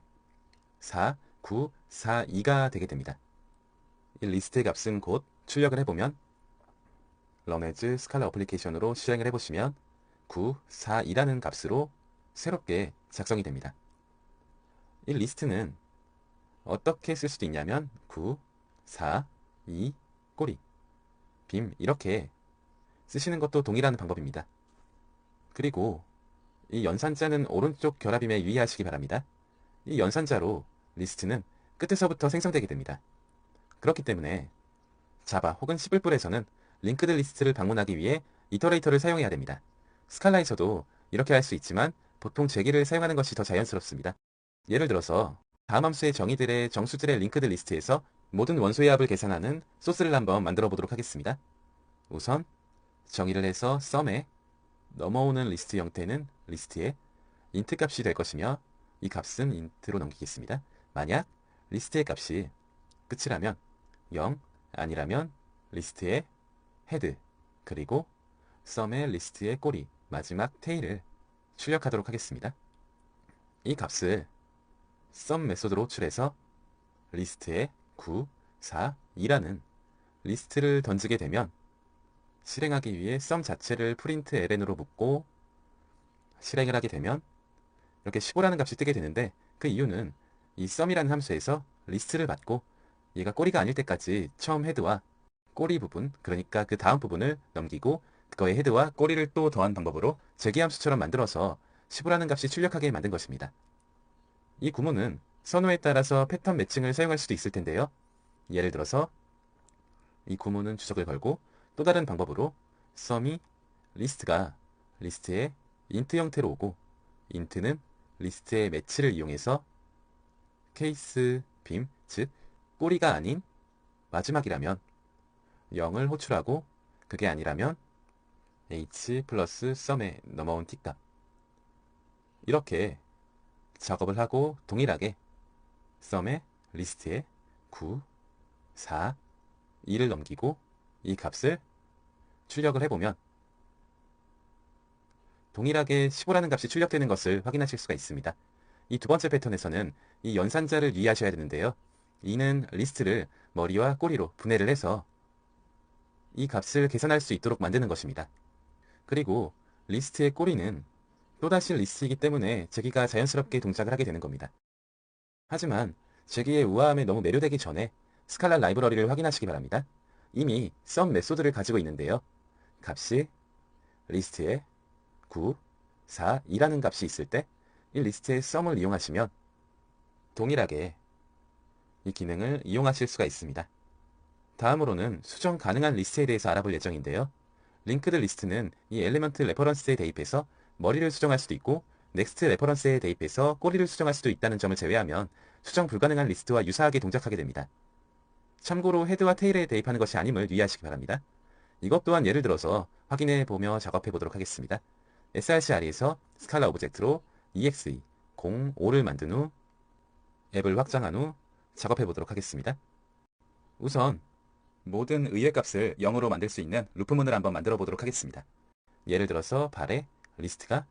4, 9, 4, 2가 되게 됩니다. 이 리스트의 값은 곧 출력을 해보면 런에즈 스칼라 어플리케이션으로 실행을 해보시면 9, 4, 2라는 값으로 새롭게 작성이 됩니다. 이 리스트는 어떻게 쓸 수도 있냐면 9, 4, 2, 꼬리, 빔 이렇게 쓰시는 것도 동일한 방법입니다. 그리고 이 연산자는 오른쪽 결합임에 유의하시기 바랍니다. 이 연산자로 리스트는 끝에서부터 생성되게 됩니다. 그렇기 때문에 자바 혹은 C++에서는 링크드 리스트를 방문하기 위해 이터레이터를 사용해야 됩니다. 스칼라에서도 이렇게 할 수 있지만 보통 제기를 사용하는 것이 더 자연스럽습니다. 예를 들어서 다음 함수의 정의들의 정수들의 링크드 리스트에서 모든 원소의 합을 계산하는 소스를 한번 만들어 보도록 하겠습니다. 우선 정의를 해서 썸에 넘어오는 리스트 형태는 리스트에 인트 값이 될 것이며, 이 값은 인트로 넘기겠습니다. 만약 리스트의 값이 끝이라면 0, 아니라면 리스트의 헤드, 그리고 썸의 리스트의 꼬리, 마지막 테일을 출력하도록 하겠습니다. 이 값을 썸 메소드로 호출해서 리스트에 9, 4, 2라는 리스트를 던지게 되면 실행하기 위해 썸 자체를 프린트 ln으로 묶고 실행을 하게 되면 이렇게 15라는 값이 뜨게 되는데, 그 이유는 이 썸이라는 함수에서 리스트를 받고 얘가 꼬리가 아닐 때까지 처음 헤드와 꼬리 부분, 그러니까 그 다음 부분을 넘기고 그거의 헤드와 꼬리를 또 더한 방법으로 재기함수처럼 만들어서 15라는 값이 출력하게 만든 것입니다. 이 구문은 선호에 따라서 패턴 매칭을 사용할 수도 있을 텐데요. 예를 들어서 이 구문은 주석을 걸고 또 다른 방법으로 썸이 리스트가 리스트의 인트 형태로 오고 인트는 리스트의 매치를 이용해서 케이스 빔, 즉 꼬리가 아닌 마지막이라면 0을 호출하고, 그게 아니라면 h 플러스 썸에 넘어온 t값, 이렇게 작업을 하고 동일하게 썸의 리스트에 9, 4, 2를 넘기고 이 값을 출력을 해보면 동일하게 15라는 값이 출력되는 것을 확인하실 수가 있습니다. 이 두 번째 패턴에서는 이 연산자를 유의하셔야 되는데요. 이는 리스트를 머리와 꼬리로 분해를 해서 이 값을 계산할 수 있도록 만드는 것입니다. 그리고 리스트의 꼬리는 또다시 리스트이기 때문에 제기가 자연스럽게 동작을 하게 되는 겁니다. 하지만 제기의 우아함에 너무 매료되기 전에 스칼라 라이브러리를 확인하시기 바랍니다. 이미 sum 메소드를 가지고 있는데요. 값이 리스트에 9, 4, 2라는 값이 있을 때 이 리스트의 sum을 이용하시면 동일하게 이 기능을 이용하실 수가 있습니다. 다음으로는 수정 가능한 리스트에 대해서 알아볼 예정인데요. 링크드 리스트는 이 엘리먼트 레퍼런스에 대입해서 머리를 수정할 수도 있고 넥스트 레퍼런스에 대입해서 꼬리를 수정할 수도 있다는 점을 제외하면 수정 불가능한 리스트와 유사하게 동작하게 됩니다. 참고로 헤드와 테일에 대입하는 것이 아님을 유의하시기 바랍니다. 이것 또한 예를 들어서 확인해 보며 작업해 보도록 하겠습니다. src-re에서 스칼라 오브젝트로 exe 05를 만든 후 앱을 확장한 후 작업해 보도록 하겠습니다. 우선 모든 의의 값을 0으로 만들 수 있는 루프문을 한번 만들어 보도록 하겠습니다. 예를 들어서 발에 리스트가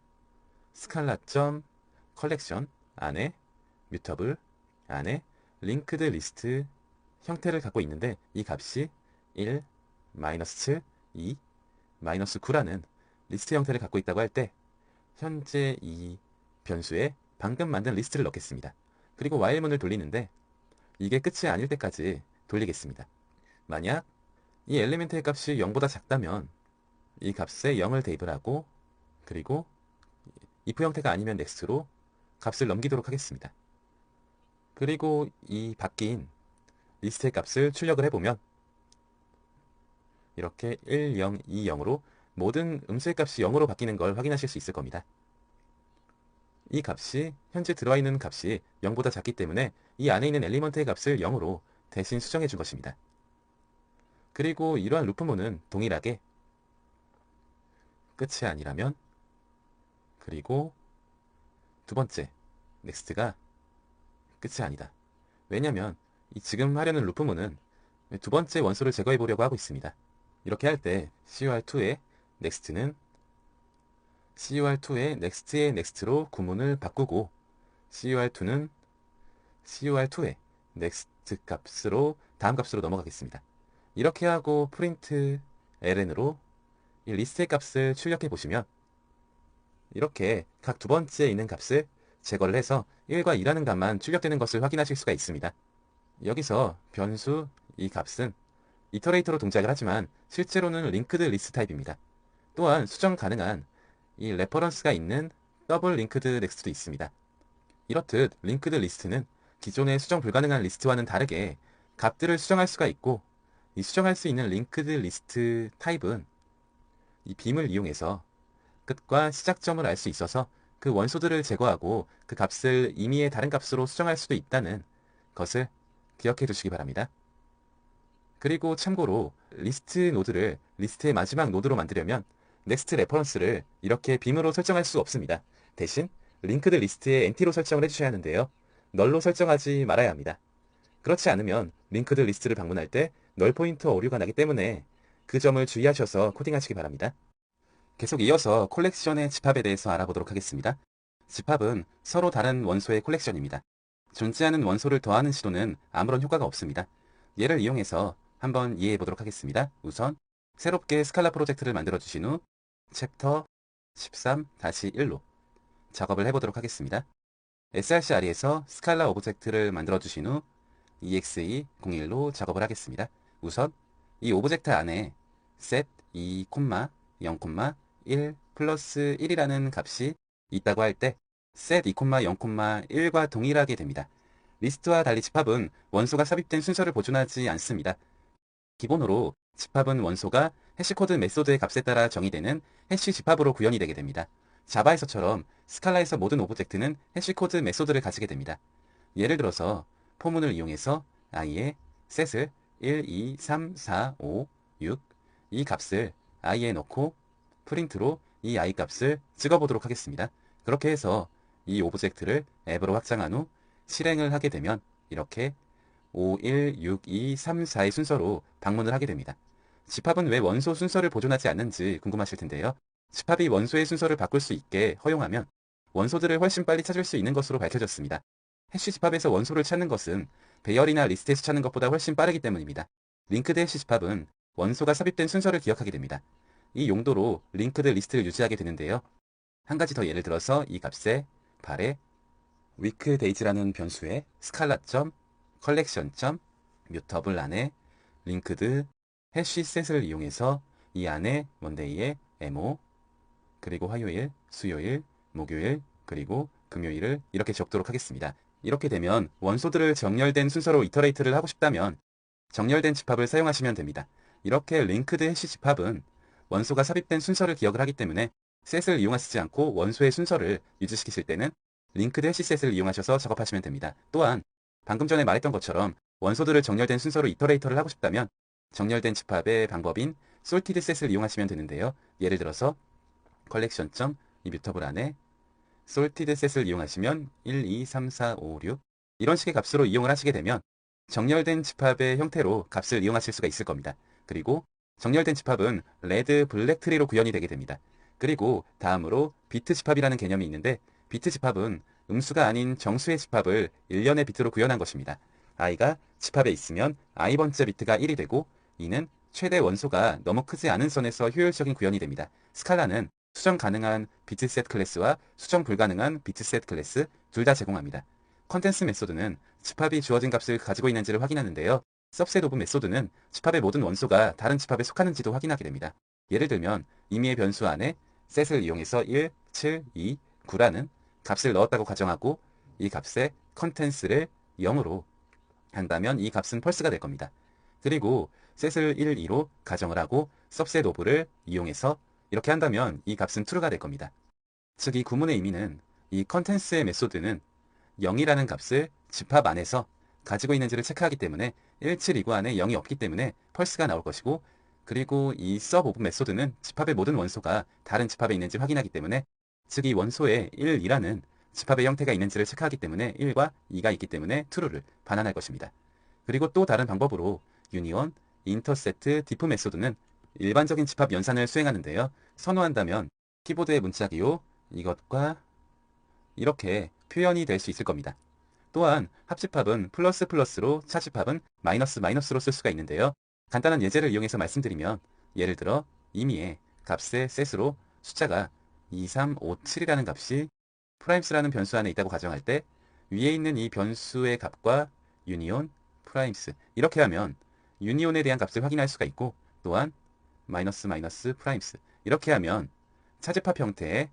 scala.collection 안에 뮤터블 안에 linked 리스트 형태를 갖고 있는데 이 값이 1, -7, 2, -9라는 리스트 형태를 갖고 있다고 할 때 현재 이 변수에 방금 만든 리스트를 넣겠습니다. 그리고 while문을 돌리는데 이게 끝이 아닐 때까지 돌리겠습니다. 만약 이 엘리멘트의 값이 0보다 작다면 이 값에 0을 대입을 하고 그리고 if 형태가 아니면 next로 값을 넘기도록 하겠습니다. 그리고 이 바뀐 리스트의 값을 출력을 해보면 이렇게 1, 0, 2, 0으로 모든 음수의 값이 0으로 바뀌는 걸 확인하실 수 있을 겁니다. 이 값이 현재 들어와 있는 값이 0보다 작기 때문에 이 안에 있는 엘리먼트의 값을 0으로 대신 수정해 준 것입니다. 그리고 이러한 루프문은 동일하게 끝이 아니라면 그리고 두 번째 넥스트가 끝이 아니다. 왜냐하면 이 지금 하려는 루프문은 두 번째 원소를 제거해 보려고 하고 있습니다. 이렇게 할 때 cur2의 next는 cur2의 next의 next로 구문을 바꾸고 cur2는 cur2의 next 값으로 다음 값으로 넘어가겠습니다. 이렇게 하고 print ln으로 이 리스트의 값을 출력해 보시면 이렇게 각 두 번째에 있는 값을 제거를 해서 1과 2라는 값만 출력되는 것을 확인하실 수가 있습니다. 여기서 변수 이 값은 이터레이터로 동작을 하지만 실제로는 링크드 리스트 타입입니다. 또한 수정 가능한 이 레퍼런스가 있는 더블 링크드 넥스트도 있습니다. 이렇듯 링크드 리스트는 기존의 수정 불가능한 리스트와는 다르게 값들을 수정할 수가 있고 이 수정할 수 있는 링크드 리스트 타입은 이 빔을 이용해서 끝과 시작점을 알 수 있어서 그 원소들을 제거하고 그 값을 임의의 다른 값으로 수정할 수도 있다는 것을 기억해 두시기 바랍니다. 그리고 참고로 리스트 노드를 리스트의 마지막 노드로 만들려면 넥스트 레퍼런스를 이렇게 빔으로 설정할 수 없습니다. 대신 링크드 리스트에 엔티로 설정을 해주셔야 하는데요. 널로 설정하지 말아야 합니다. 그렇지 않으면 링크드 리스트를 방문할 때 널 포인터 오류가 나기 때문에 그 점을 주의하셔서 코딩하시기 바랍니다. 계속 이어서 콜렉션의 집합에 대해서 알아보도록 하겠습니다. 집합은 서로 다른 원소의 콜렉션입니다. 존재하는 원소를 더하는 시도는 아무런 효과가 없습니다. 얘를 이용해서 한번 이해해 보도록 하겠습니다. 우선 새롭게 스칼라 프로젝트를 만들어 주신 후 챕터 13-1로 작업을 해보도록 하겠습니다. src-re에서 스칼라 오브젝트를 만들어 주신 후 exe01로 작업을 하겠습니다. 우선 이 오브젝트 안에 set 2, 0, 1 플러스 1이라는 값이 있다고 할 때 set 2, 0, 1과 동일하게 됩니다. 리스트와 달리 집합은 원소가 삽입된 순서를 보존하지 않습니다. 기본으로 집합은 원소가 해시코드 메소드의 값에 따라 정의되는 해시 집합으로 구현이 되게 됩니다. 자바에서처럼 스칼라에서 모든 오브젝트는 해시코드 메소드를 가지게 됩니다. 예를 들어서 포문을 이용해서 i에 set을 1, 2, 3, 4, 5, 6 이 값을 i에 넣고 프린트로 이 i 값을 찍어보도록 하겠습니다. 그렇게 해서 이 오브젝트를 앱으로 확장한 후 실행을 하게 되면 이렇게 5, 1, 6, 2, 3, 4의 순서로 방문을 하게 됩니다. 집합은 왜 원소 순서를 보존하지 않는지 궁금하실 텐데요. 집합이 원소의 순서를 바꿀 수 있게 허용하면 원소들을 훨씬 빨리 찾을 수 있는 것으로 밝혀졌습니다. 해시 집합에서 원소를 찾는 것은 배열이나 리스트에서 찾는 것보다 훨씬 빠르기 때문입니다. 링크드 해시 집합은 원소가 삽입된 순서를 기억하게 됩니다. 이 용도로 링크드 리스트를 유지하게 되는데요. 한 가지 더 예를 들어서 이 값에 발에 weekdays라는 변수에 스칼라.점, 컬렉션.점, 뮤터블 안에 링크드 해시셋을 이용해서 이 안에 먼데이에 mo, 그리고 화요일, 수요일, 목요일, 그리고 금요일을 이렇게 적도록 하겠습니다. 이렇게 되면 원소들을 정렬된 순서로 이터레이트를 하고 싶다면 정렬된 집합을 사용하시면 됩니다. 이렇게 링크드 해시 집합은 원소가 삽입된 순서를 기억을 하기 때문에 셋을 이용하시지 않고 원소의 순서를 유지시키실 때는 링크드 해시 셋을 이용하셔서 작업하시면 됩니다. 또한 방금 전에 말했던 것처럼 원소들을 정렬된 순서로 이터레이터를 하고 싶다면 정렬된 집합의 방법인 sorted set을 이용하시면 되는데요. 예를 들어서 collection. 이 뮤터블 안에 sorted set을 이용하시면 1, 2, 3, 4, 5, 6 이런 식의 값으로 이용을 하시게 되면 정렬된 집합의 형태로 값을 이용하실 수가 있을 겁니다. 그리고 정렬된 집합은 레드 블랙 트리로 구현이 되게 됩니다. 그리고 다음으로 비트 집합이라는 개념이 있는데 비트 집합은 음수가 아닌 정수의 집합을 일련의 비트로 구현한 것입니다. i가 집합에 있으면 i번째 비트가 1이 되고 이는 최대 원소가 너무 크지 않은 선에서 효율적인 구현이 됩니다. 스칼라는 수정 가능한 비트셋 클래스와 수정 불가능한 비트셋 클래스 둘 다 제공합니다. 컨텐스 메소드는 집합이 주어진 값을 가지고 있는지를 확인하는데요. subset of 메소드는 집합의 모든 원소가 다른 집합에 속하는지도 확인하게 됩니다. 예를 들면 임의의 변수 안에 set을 이용해서 1, 7, 2, 9라는 값을 넣었다고 가정하고 이 값의 컨텐스를 0으로 한다면 이 값은 펄스가 될 겁니다. 그리고 set을 1, 2로 가정을 하고 subset of를 이용해서 이렇게 한다면 이 값은 true가 될 겁니다. 즉 이 구문의 의미는 이 컨텐스의 메소드는 0이라는 값을 집합 안에서 가지고 있는지를 체크하기 때문에 1729 안에 0이 없기 때문에 펄스가 나올 것이고 그리고 이 sub of 메소드는 집합의 모든 원소가 다른 집합에 있는지 확인하기 때문에 즉 이 원소에 1, 2라는 집합의 형태가 있는지를 체크하기 때문에 1과 2가 있기 때문에 true를 반환할 것입니다. 그리고 또 다른 방법으로 유니온, 인터세트, 디프 메소드는 일반적인 집합 연산을 수행하는데요. 선호한다면 키보드의 문자 기호 이것과 이렇게 표현이 될 수 있을 겁니다. 또한 합집합은 플러스 플러스로 차집합은 마이너스 마이너스로 쓸 수가 있는데요. 간단한 예제를 이용해서 말씀드리면 예를 들어 임의의 값의 셋으로 숫자가 2, 3, 5, 7이라는 값이 프라임스라는 변수 안에 있다고 가정할 때 위에 있는 이 변수의 값과 유니온, 프라임스 이렇게 하면 유니온에 대한 값을 확인할 수가 있고 또한 마이너스 마이너스 프라임스 이렇게 하면 차집합 형태의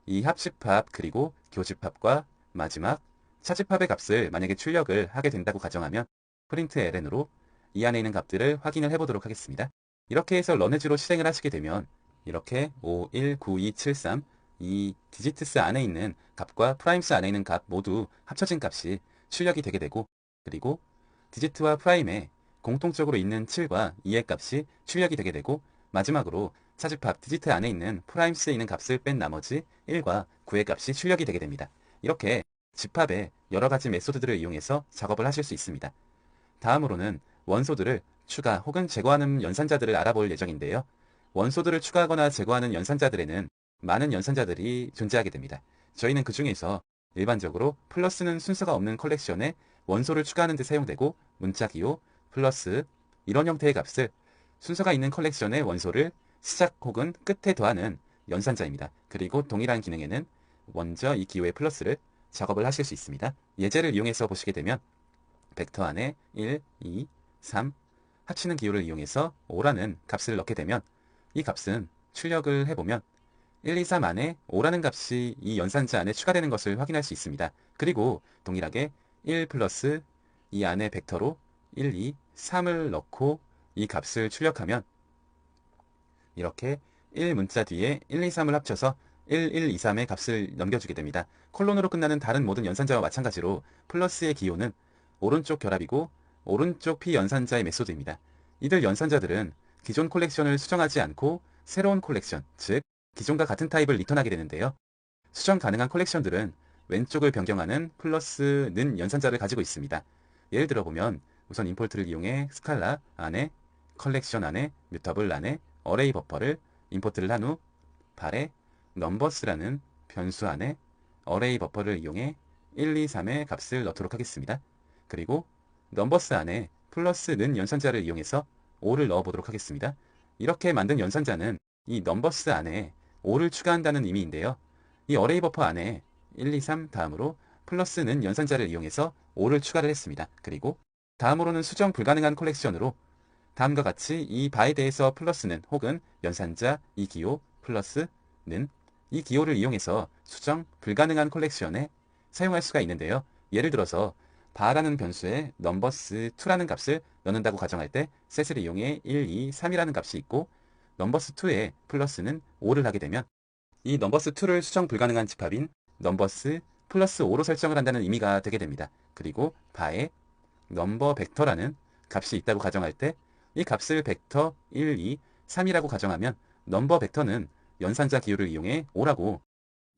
이 합집합 그리고 교집합과 마지막 차집합의 값을 만약에 출력을 하게 된다고 가정하면 프린트 ln으로 이 안에 있는 값들을 확인을 해보도록 하겠습니다. 이렇게 해서 런해즈로 실행을 하시게 되면 이렇게 5, 1, 9, 2, 7, 3 이 디지트스 안에 있는 값과 프라임스 안에 있는 값 모두 합쳐진 값이 출력이 되게 되고 그리고 디지트와 프라임에 공통적으로 있는 7과 2의 값이 출력이 되게 되고 마지막으로 차집합 디지트 안에 있는 프라임스에 있는 값을 뺀 나머지 1과 9의 값이 출력이 되게 됩니다. 이렇게 집합의 여러 가지 메소드들을 이용해서 작업을 하실 수 있습니다. 다음으로는 원소들을 추가 혹은 제거하는 연산자들을 알아볼 예정인데요. 원소들을 추가하거나 제거하는 연산자들에는 많은 연산자들이 존재하게 됩니다. 저희는 그 중에서 일반적으로 플러스는 순서가 없는 컬렉션에 원소를 추가하는 데 사용되고 문자 기호, 플러스 이런 형태의 값을 순서가 있는 컬렉션의 원소를 시작 혹은 끝에 더하는 연산자입니다. 그리고 동일한 기능에는 먼저 이 기호의 플러스를 작업을 하실 수 있습니다. 예제를 이용해서 보시게 되면 벡터 안에 1, 2, 3 합치는 기호를 이용해서 5라는 값을 넣게 되면 이 값은 출력을 해보면 1, 2, 3 안에 5라는 값이 이 연산자 안에 추가되는 것을 확인할 수 있습니다. 그리고 동일하게 1 플러스 이 안에 벡터로 1, 2, 3을 넣고 이 값을 출력하면 이렇게 1 문자 뒤에 1, 2, 3을 합쳐서 1, 1, 2, 3의 값을 넘겨주게 됩니다. 콜론으로 끝나는 다른 모든 연산자와 마찬가지로 플러스의 기호는 오른쪽 결합이고 오른쪽 p 연산자의 메소드입니다. 이들 연산자들은 기존 콜렉션을 수정하지 않고 새로운 콜렉션, 즉 기존과 같은 타입을 리턴하게 되는데요. 수정 가능한 콜렉션들은 왼쪽을 변경하는 플러스는 연산자를 가지고 있습니다. 예를 들어 보면 우선 임포트를 이용해 스칼라 안에 컬렉션 안에 뮤터블 안에 어레이 버퍼를 임포트를 한 후 발에 넘버스라는 변수 안에 어레이 버퍼를 이용해 1, 2, 3의 값을 넣도록 하겠습니다. 그리고 넘버스 안에 플러스는 연산자를 이용해서 5를 넣어보도록 하겠습니다. 이렇게 만든 연산자는 이 넘버스 안에 5를 추가한다는 의미인데요. 이 어레이 버퍼 안에 1, 2, 3 다음으로 플러스는 연산자를 이용해서 5를 추가를 했습니다. 그리고 다음으로는 수정 불가능한 컬렉션으로 다음과 같이 이 바에 대해서 플러스는 혹은 연산자 이 기호 플러스는 이 기호를 이용해서 수정 불가능한 컬렉션에 사용할 수가 있는데요. 예를 들어서 바라는 변수에 넘버스2라는 값을 넣는다고 가정할 때 셋을 이용해 1, 2, 3이라는 값이 있고 넘버스2에 플러스는 5를 하게 되면 이 넘버스2를 수정 불가능한 집합인 넘버스 플러스 5로 설정을 한다는 의미가 되게 됩니다. 그리고 바에 넘버 벡터라는 값이 있다고 가정할 때 이 값을 벡터 1, 2, 3이라고 가정하면 넘버 벡터는 연산자 기호를 이용해 5라고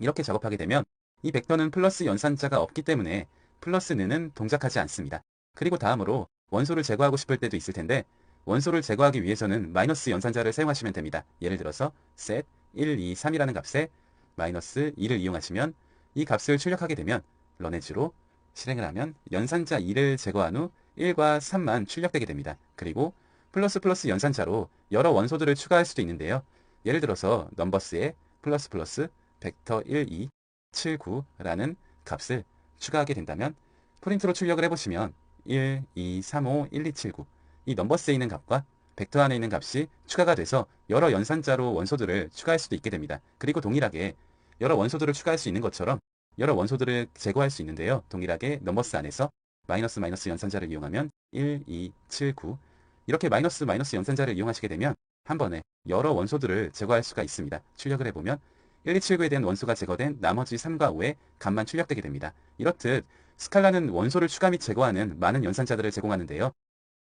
이렇게 작업하게 되면 이 벡터는 플러스 연산자가 없기 때문에 플러스는 동작하지 않습니다. 그리고 다음으로 원소를 제거하고 싶을 때도 있을 텐데 원소를 제거하기 위해서는 마이너스 연산자를 사용하시면 됩니다. 예를 들어서 set 1, 2, 3이라는 값에 마이너스 2를 이용하시면 이 값을 출력하게 되면 런에즈로 실행을 하면 연산자 2를 제거한 후 1과 3만 출력되게 됩니다. 그리고 플러스 플러스 연산자로 여러 원소들을 추가할 수도 있는데요. 예를 들어서 넘버스에 플러스 플러스 벡터 1, 2, 7, 9라는 값을 추가하게 된다면 프린트로 출력을 해보시면 1, 2, 3, 5, 1, 2, 7, 9 이 넘버스에 있는 값과 벡터 안에 있는 값이 추가가 돼서 여러 연산자로 원소들을 추가할 수도 있게 됩니다. 그리고 동일하게 여러 원소들을 추가할 수 있는 것처럼 여러 원소들을 제거할 수 있는데요. 동일하게 넘버스 안에서 마이너스 마이너스 연산자를 이용하면 1, 2, 7, 9 이렇게 마이너스 마이너스 연산자를 이용하시게 되면 한 번에 여러 원소들을 제거할 수가 있습니다. 출력을 해보면 1279에 대한 원소가 제거된 나머지 3과 5의 값만 출력되게 됩니다. 이렇듯 스칼라는 원소를 추가 및 제거하는 많은 연산자들을 제공하는데요.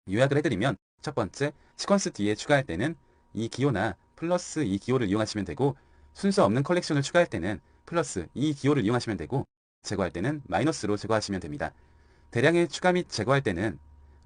요약을 해드리면 첫 번째, 시퀀스 뒤에 추가할 때는 이 기호나 플러스 이 기호를 이용하시면 되고 순서 없는 컬렉션을 추가할 때는 플러스 이 기호를 이용하시면 되고 제거할 때는 마이너스로 제거하시면 됩니다. 대량의 추가 및 제거할 때는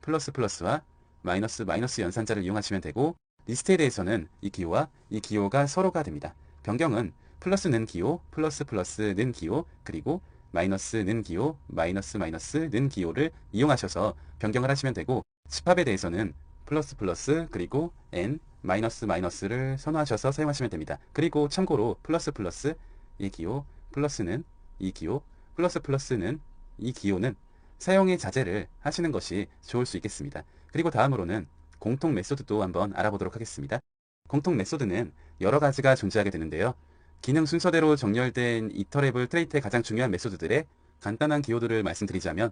플러스 플러스와 마이너스 마이너스 연산자를 이용하시면 되고 리스트에 대해서는 이 기호와 이 기호가 서로가 됩니다. 변경은 플러스는 기호, 플러스 플러스는 기호, 그리고 마이너스는 기호, 마이너스 마이너스는 기호를 이용하셔서 변경을 하시면 되고 집합에 대해서는 플러스 플러스 그리고 n 마이너스 마이너스를 선호하셔서 사용하시면 됩니다. 그리고 참고로 플러스 플러스 이 기호, 플러스는 이 기호, 플러스 플러스는 이 기호는 사용의 자제를 하시는 것이 좋을 수 있겠습니다. 그리고 다음으로는 공통 메소드도 한번 알아보도록 하겠습니다. 공통 메소드는 여러 가지가 존재하게 되는데요. 기능 순서대로 정렬된 이터레이블 트레이트의 가장 중요한 메소드들의 간단한 기호들을 말씀드리자면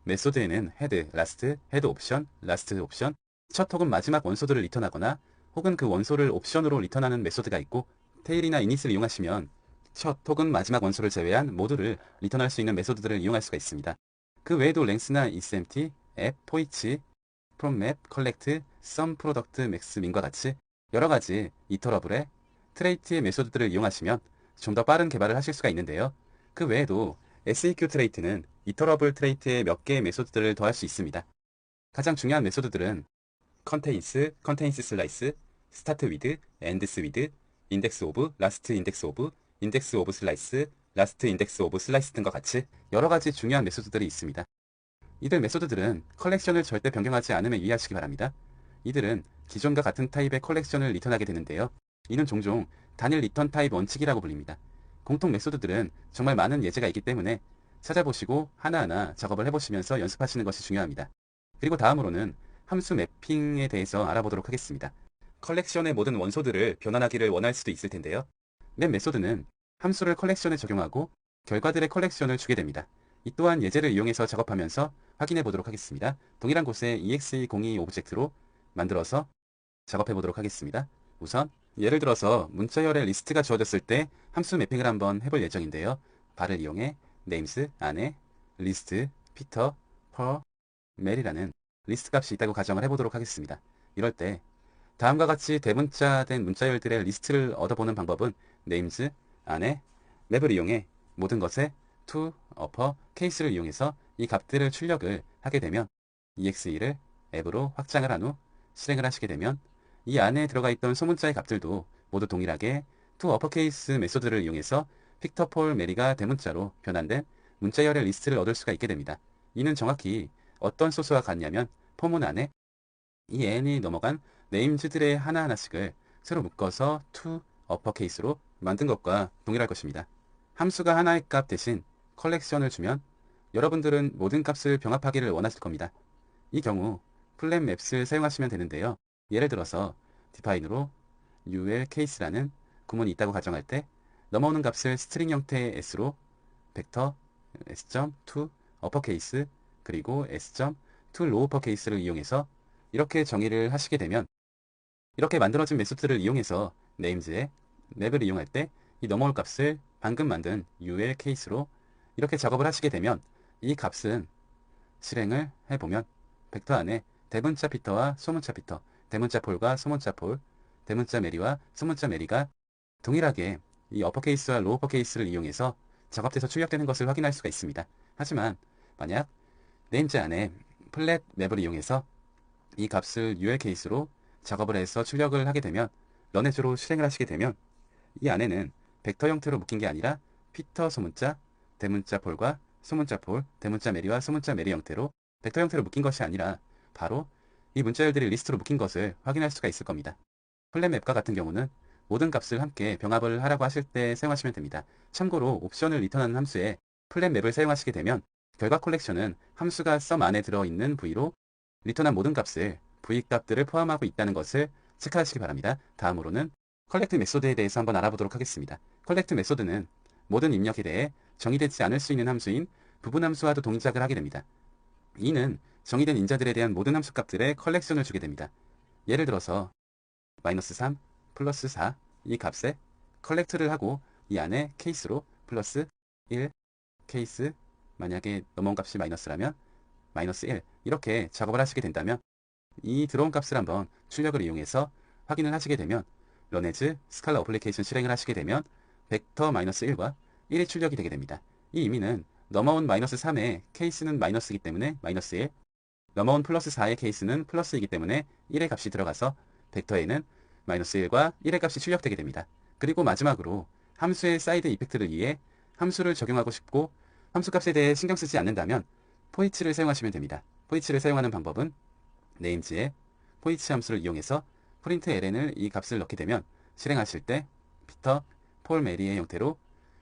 메소드에는 헤드, 라스트, 헤드 옵션, 라스트 옵션, 첫 혹은 마지막 원소들을 리턴하거나 혹은 그 원소를 옵션으로 리턴하는 메소드가 있고 테일이나 이닛을 이용하시면 첫 혹은 마지막 원소를 제외한 모두를 리턴할 수 있는 메소드들을 이용할 수가 있습니다. 그 외에도 랭스나 isempty, app, 포이치, 프롬맵, 컬렉트, 썸, 프로덕트, 맥스, 민과 같이 여러 가지 이터러블의 트레이트의 메소드들을 이용하시면 좀 더 빠른 개발을 하실 수가 있는데요. 그 외에도 SEQ 트레이트는 이터러블 트레이트의 몇 개의 메소드들을 더할 수 있습니다. 가장 중요한 메소드들은 contains, contains slice, start with, ends with, index of, last index of, index of slice, last index of slice 등과 같이 여러 가지 중요한 메소드들이 있습니다. 이들 메소드들은 컬렉션을 절대 변경하지 않음에 유의하시기 바랍니다. 이들은 기존과 같은 타입의 컬렉션을 리턴하게 되는데요. 이는 종종 단일 리턴 타입 원칙이라고 불립니다. 공통 메소드들은 정말 많은 예제가 있기 때문에 찾아보시고 하나하나 작업을 해보시면서 연습하시는 것이 중요합니다. 그리고 다음으로는 함수 매핑에 대해서 알아보도록 하겠습니다. 컬렉션의 모든 원소들을 변환하기를 원할 수도 있을 텐데요. 맵 메소드는 함수를 컬렉션에 적용하고 결과들의 컬렉션을 주게 됩니다. 이 또한 예제를 이용해서 작업하면서 확인해 보도록 하겠습니다. 동일한 곳에 exe02 오브젝트로 만들어서 작업해 보도록 하겠습니다. 우선 예를 들어서 문자열의 리스트가 주어졌을 때 함수 매핑을 한번 해볼 예정인데요. 발을 이용해 names 안에 list, peter, per, mary라는 리스트 값이 있다고 가정을 해보도록 하겠습니다. 이럴 때 다음과 같이 대문자된 문자열들의 리스트를 얻어보는 방법은 names 안에 맵을 이용해 모든 것에 to, upper, case를 이용해서 이 값들을 출력을 하게 되면 exe를 앱으로 확장을 한 후 실행을 하시게 되면 이 안에 들어가 있던 소문자의 값들도 모두 동일하게 to uppercase 메소드를 이용해서 픽터 폴 메리가 대문자로 변환된 문자열의 리스트를 얻을 수가 있게 됩니다. 이는 정확히 어떤 소스와 같냐면 포문 안에 이 n이 넘어간 네임즈들의 하나하나씩을 새로 묶어서 to 어퍼케이스로 만든 것과 동일할 것입니다. 함수가 하나의 값 대신 컬렉션을 주면 여러분들은 모든 값을 병합하기를 원하실 겁니다. 이 경우 플랫 맵스를 사용하시면 되는데요. 예를 들어서 define으로 ul case라는 구문이 있다고 가정할 때 넘어오는 값을 스트링 형태의 s로 벡터 s.to uppercase 그리고 s.to lowercase를 이용해서 이렇게 정의를 하시게 되면 이렇게 만들어진 메소드를 이용해서 names의 맵을 이용할 때 이 넘어올 값을 방금 만든 ul case로 이렇게 작업을 하시게 되면 이 값은 실행을 해보면 벡터 안에 대문자 피터와 소문자 피터, 대문자 폴과 소문자 폴, 대문자 메리와 소문자 메리가 동일하게 이 어퍼케이스와 로어퍼케이스를 이용해서 작업돼서 출력되는 것을 확인할 수가 있습니다. 하지만 만약 네임즈 안에 플랫 맵을 이용해서 이 값을 ul 케이스로 작업을 해서 출력을 하게 되면 런에즈로 실행을 하시게 되면 이 안에는 벡터 형태로 묶인 게 아니라 피터 소문자, 대문자 폴과 소문자 폴, 대문자 메리와 소문자 메리 형태로 벡터 형태로 묶인 것이 아니라 바로 이 문자열들이 리스트로 묶인 것을 확인할 수가 있을 겁니다. 플랫 맵과 같은 경우는 모든 값을 함께 병합을 하라고 하실 때 사용하시면 됩니다. 참고로 옵션을 리턴하는 함수에 플랫 맵을 사용하시게 되면 결과 콜렉션은 함수가 sum 안에 들어있는 v로 리턴한 모든 값을 v 값들을 포함하고 있다는 것을 체크하시기 바랍니다. 다음으로는 컬렉트 메소드에 대해서 한번 알아보도록 하겠습니다. 컬렉트 메소드는 모든 입력에 대해 정의되지 않을 수 있는 함수인 부분함수와도 동작을 하게 됩니다. 이는 정의된 인자들에 대한 모든 함수 값들의 컬렉션을 주게 됩니다. 예를 들어서 -3 플러스 4 이 값에 컬렉트를 하고 이 안에 케이스로 플러스 1 케이스 만약에 넘어온 값이 마이너스라면 -1 이렇게 작업을 하시게 된다면 이 들어온 값을 한번 출력을 이용해서 확인을 하시게 되면 런에즈 스칼라 어플리케이션 실행을 하시게 되면 벡터 -1과 1이 출력이 되게 됩니다. 이 의미는 넘어온 -3의 케이스는 마이너스이기 때문에 -1 넘어온 플러스 4의 케이스는 플러스이기 때문에 1의 값이 들어가서 벡터에는 -1과 1의 값이 출력되게 됩니다. 그리고 마지막으로 함수의 사이드 이펙트를 위해 함수를 적용하고 싶고 함수값에 대해 신경 쓰지 않는다면 포이치를 사용하시면 됩니다. 포이치를 사용하는 방법은 네임즈의 포이치 함수를 이용해서 프린트 ln을 이 값을 넣게 되면 실행하실 때 피터, 폴, 메리의 형태로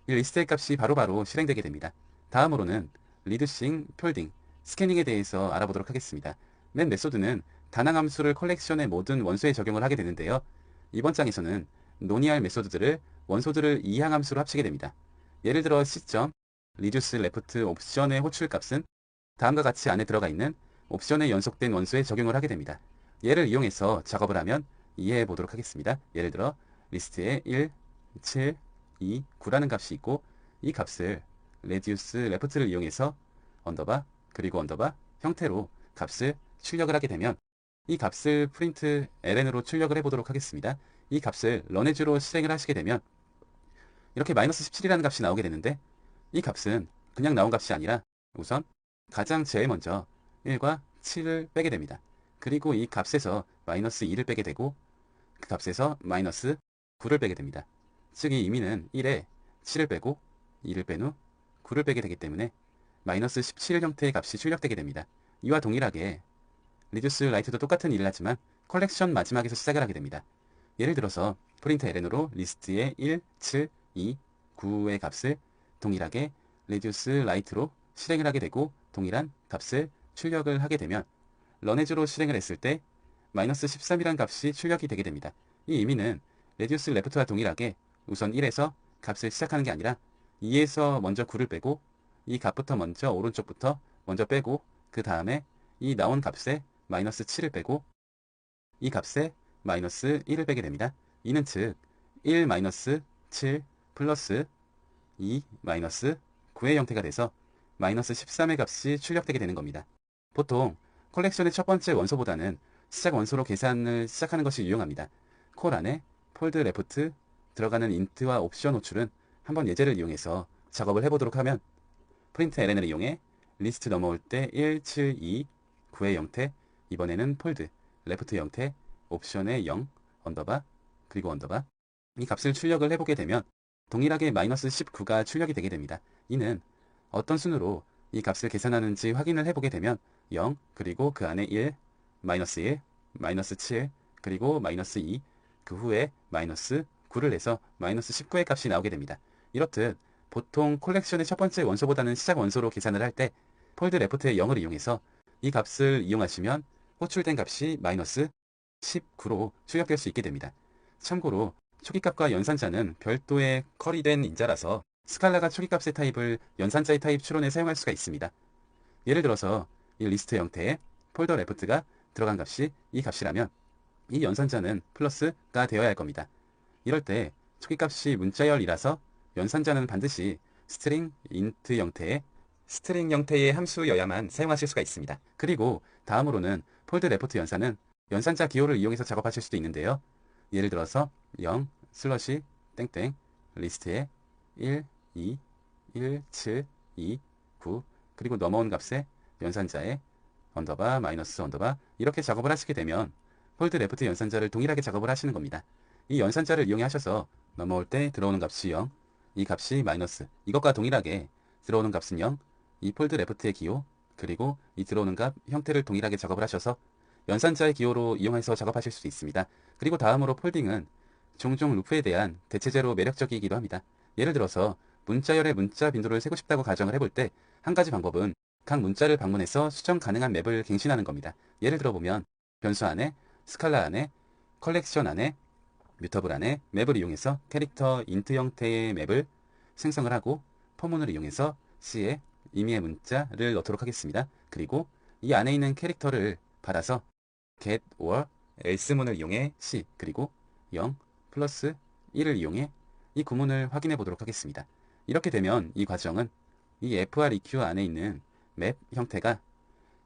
이 리스트의 값이 바로바로 실행되게 됩니다. 다음으로는 리드싱, 폴딩, 스캐닝에 대해서 알아보도록 하겠습니다. 맨 메소드는 다낭 함수를 컬렉션의 모든 원소에 적용을 하게 되는데요. 이번 장에서는 논의할 메소드들을 원소들을 이항 함수로 합치게 됩니다. 예를 들어 시점, reduce left 옵션의 호출값은 다음과 같이 안에 들어가 있는 옵션의 연속된 원소에 적용을 하게 됩니다. 얘를 이용해서 작업을 하면 이해해 보도록 하겠습니다. 예를 들어 리스트에 1, 7, 2, 9라는 값이 있고 이 값을 reduce left를 이용해서 언더바 그리고 언더바 형태로 값을 출력을 하게 되면 이 값을 프린트 ln으로 출력을 해보도록 하겠습니다. 이 값을 런에즈로 실행을 하시게 되면 이렇게 -17이라는 값이 나오게 되는데 이 값은 그냥 나온 값이 아니라 우선 가장 제일 먼저 1과 7을 빼게 됩니다. 그리고 이 값에서 -2를 빼게 되고 그 값에서 -9를 빼게 됩니다. 즉 이 의미는 1에 7을 빼고 2를 뺀 후 9를 빼게 되기 때문에 -17 형태의 값이 출력되게 됩니다. 이와 동일하게 reduce right도 똑같은 일을 하지만 컬렉션 마지막에서 시작을 하게 됩니다. 예를 들어서 프린트 ln으로 리스트의 1, 7, 2, 9의 값을 동일하게 reduce right로 실행을 하게 되고 동일한 값을 출력을 하게 되면 런에즈로 실행을 했을 때 -13이라는 값이 출력이 되게 됩니다. 이 의미는 reduce left와 동일하게 우선 1에서 값을 시작하는 게 아니라 2에서 먼저 9를 빼고 이 값부터 먼저 오른쪽부터 먼저 빼고 그 다음에 이 나온 값에 -7을 빼고 이 값에 -1을 빼게 됩니다. 이는 즉 1 7 플러스 2 9의 형태가 돼서 -13의 값이 출력되게 되는 겁니다. 보통 컬렉션의 첫 번째 원소보다는 시작 원소로 계산을 시작하는 것이 유용합니다. 콜 안에 폴드 레프트 들어가는 인트와 옵션 호출은 한번 예제를 이용해서 작업을 해보도록 하면 프린트 ln을 이용해 리스트 넘어올 때 1, 7, 2, 9의 형태 이번에는 폴드, 레프트 형태, 옵션의 0, 언더바 그리고 언더바 이 값을 출력을 해보게 되면 동일하게 마이너스 19가 출력이 되게 됩니다. 이는 어떤 순으로 이 값을 계산하는지 확인을 해보게 되면 0, 그리고 그 안에 1, 마이너스 1, 마이너스 7, 그리고 마이너스 2, 그 후에 마이너스 9를 내서 마이너스 19의 값이 나오게 됩니다. 이렇듯 보통 콜렉션의 첫 번째 원소보다는 시작 원소로 계산을 할 때 폴드 레프트의 0을 이용해서 이 값을 이용하시면 호출된 값이 마이너스 19로 출력될 수 있게 됩니다. 참고로 초기값과 연산자는 별도의 커리된 인자라서 스칼라가 초기값의 타입을 연산자의 타입 추론에 사용할 수가 있습니다. 예를 들어서 이 리스트 형태의 폴더 레프트가 들어간 값이 이 값이라면 이 연산자는 플러스가 되어야 할 겁니다. 이럴 때 초기값이 문자열이라서 연산자는 반드시 스트링 형태의 함수여야만 사용하실 수가 있습니다. 그리고 다음으로는 폴드 레프트 연산은 연산자 기호를 이용해서 작업하실 수도 있는데요. 예를 들어서 0 슬러시 땡땡 리스트에 1, 2, 1, 7, 2, 9 그리고 넘어온 값에 연산자에 언더바 마이너스 언더바 이렇게 작업을 하시게 되면 폴드 레프트 연산자를 동일하게 작업을 하시는 겁니다. 이 연산자를 이용해 하셔서 넘어올 때 들어오는 값이 0, 이 값이 마이너스, 이것과 동일하게 들어오는 값은 0, 이 폴드 레프트의 기호, 그리고 이 들어오는 값 형태를 동일하게 작업을 하셔서 연산자의 기호로 이용해서 작업하실 수 있습니다. 그리고 다음으로 폴딩은 종종 루프에 대한 대체제로 매력적이기도 합니다. 예를 들어서 문자열의 문자 빈도를 세고 싶다고 가정을 해볼 때 한 가지 방법은 각 문자를 방문해서 수정 가능한 맵을 갱신하는 겁니다. 예를 들어보면 변수 안에, 스칼라 안에, 컬렉션 안에, 뮤터블 안에 맵을 이용해서 캐릭터 인트 형태의 맵을 생성을 하고 포문을 이용해서 C에 임의의 문자를 넣도록 하겠습니다. 그리고 이 안에 있는 캐릭터를 받아서 get or else문을 이용해 C 그리고 0 플러스 1을 이용해 이 구문을 확인해 보도록 하겠습니다. 이렇게 되면 이 과정은 이 FREQ 안에 있는 맵 형태가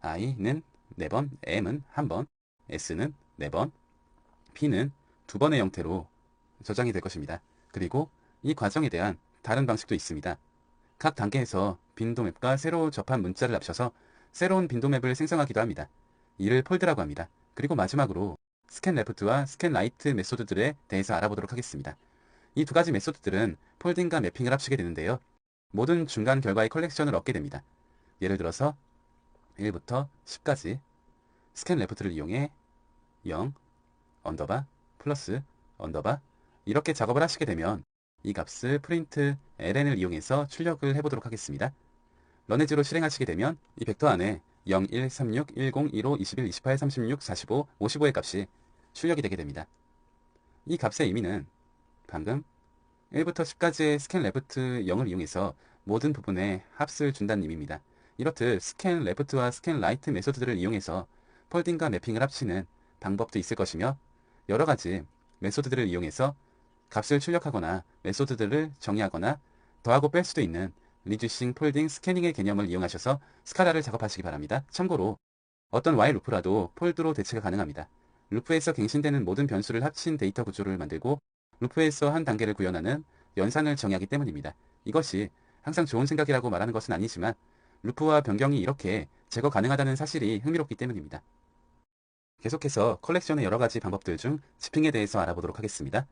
I는 4번, M은 1번, S는 4번, P는 2번의 형태로 저장이 될 것입니다. 그리고 이 과정에 대한 다른 방식도 있습니다. 각 단계에서 빈도맵과 새로 접한 문자를 합쳐서 새로운 빈도맵을 생성하기도 합니다. 이를 폴드라고 합니다. 그리고 마지막으로 스캔 레프트와 스캔 라이트 메소드들에 대해서 알아보도록 하겠습니다. 이 두 가지 메소드들은 폴딩과 매핑을 합치게 되는데요. 모든 중간 결과의 컬렉션을 얻게 됩니다. 예를 들어서 1부터 10까지 스캔 레프트를 이용해 0, 언더바, 플러스, 언더바 이렇게 작업을 하시게 되면 이 값을 프린트 ln을 이용해서 출력을 해보도록 하겠습니다. 런에즈로 실행하시게 되면 이 벡터 안에 0, 1, 36, 10, 15, 21, 28, 36, 45, 55의 값이 출력이 되게 됩니다. 이 값의 의미는 방금 1부터 10까지의 스캔 레프트 0을 이용해서 모든 부분에 합수를 준다는 의미입니다. 이렇듯 스캔 레프트와 스캔 라이트 메소드들을 이용해서 폴딩과 매핑을 합치는 방법도 있을 것이며 여러 가지 메소드들을 이용해서 값을 출력하거나 메소드들을 정의하거나 더하고 뺄 수도 있는 리듀싱, 폴딩, 스캐닝의 개념을 이용하셔서 스칼라를 작업하시기 바랍니다. 참고로 어떤 while 루프라도 폴드로 대체가 가능합니다. 루프에서 갱신되는 모든 변수를 합친 데이터 구조를 만들고 루프에서 한 단계를 구현하는 연산을 정의하기 때문입니다. 이것이 항상 좋은 생각이라고 말하는 것은 아니지만 루프와 변경이 이렇게 제거 가능하다는 사실이 흥미롭기 때문입니다. 계속해서 컬렉션의 여러 가지 방법들 중 지핑에 대해서 알아보도록 하겠습니다.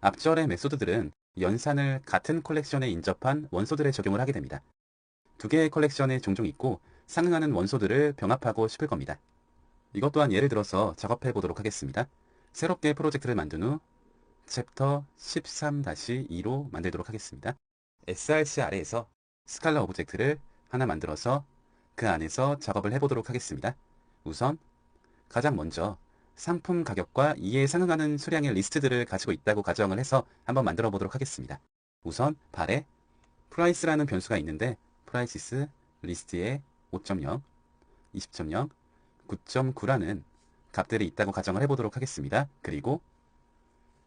앞절의 메소드들은 연산을 같은 컬렉션에 인접한 원소들에 적용을 하게 됩니다. 두 개의 컬렉션에 종종 있고 상응하는 원소들을 병합하고 싶을 겁니다. 이것 또한 예를 들어서 작업해 보도록 하겠습니다. 새롭게 프로젝트를 만든 후 챕터 13-2로 만들도록 하겠습니다. src 아래에서 스칼라 오브젝트를 하나 만들어서 그 안에서 작업을 해보도록 하겠습니다. 우선 가장 먼저 상품 가격과 이에 상응하는 수량의 리스트들을 가지고 있다고 가정을 해서 한번 만들어 보도록 하겠습니다. 우선 발에 price라는 변수가 있는데 prices 리스트에 5.0, 20.0, 9.9라는 값들이 있다고 가정을 해보도록 하겠습니다. 그리고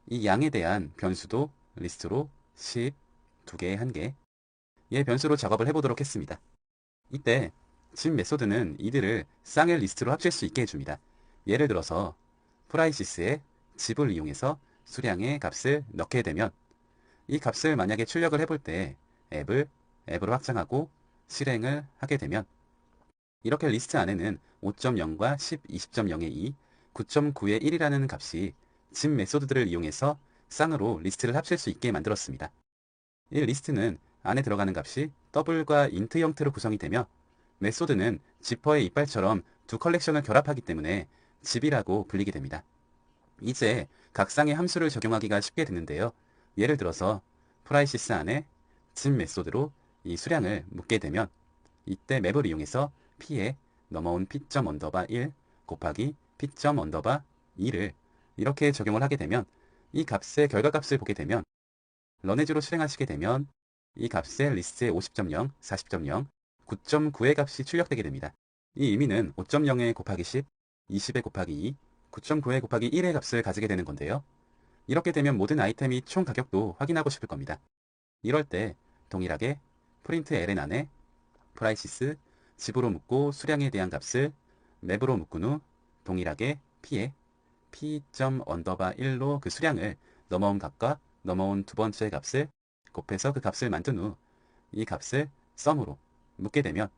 이 양에 대한 변수도 리스트로 10, 2개, 1개 의 변수로 작업을 해보도록 했습니다. 이때 집 메소드는 이들을 쌍의 리스트로 합칠 수 있게 해줍니다. 예를 들어서 프라이시스의 집을 이용해서 수량의 값을 넣게 되면 이 값을 만약에 출력을 해볼 때 앱으로 확장하고 실행을 하게 되면 이렇게 리스트 안에는 5.0과 10, 20.0의 2, 9.9의 1이라는 값이 집 메소드들을 이용해서 쌍으로 리스트를 합칠 수 있게 만들었습니다. 이 리스트는 안에 들어가는 값이 더블과 인트 형태로 구성이 되며 메소드는 지퍼의 이빨처럼 두 컬렉션을 결합하기 때문에 집이라고 불리게 됩니다. 이제 각상의 함수를 적용하기가 쉽게 되는데요. 예를 들어서 프라이시스 안에 집 메소드로 이 수량을 묻게 되면 이때 맵을 이용해서 p에 넘어온 p._1 곱하기 p._2를 이렇게 적용을 하게 되면 이 값의 결과값을 보게 되면 런에즈로 실행하시게 되면 이 값의 리스트의 50.0, 40.0, 9.9의 값이 출력되게 됩니다. 이 의미는 5.0에 곱하기 10, 20에 곱하기 2, 9.9에 곱하기 1의 값을 가지게 되는 건데요. 이렇게 되면 모든 아이템이 총 가격도 확인하고 싶을 겁니다. 이럴 때 동일하게 프린트 ln 안에 프라이시스 집으로 묻고 수량에 대한 값을 맵으로 묶은 후 동일하게 p에 p._1로 그 수량을 넘어온 값과 넘어온 두 번째 값을 곱해서 그 값을 만든 후 이 값을 썸으로 묶게 되면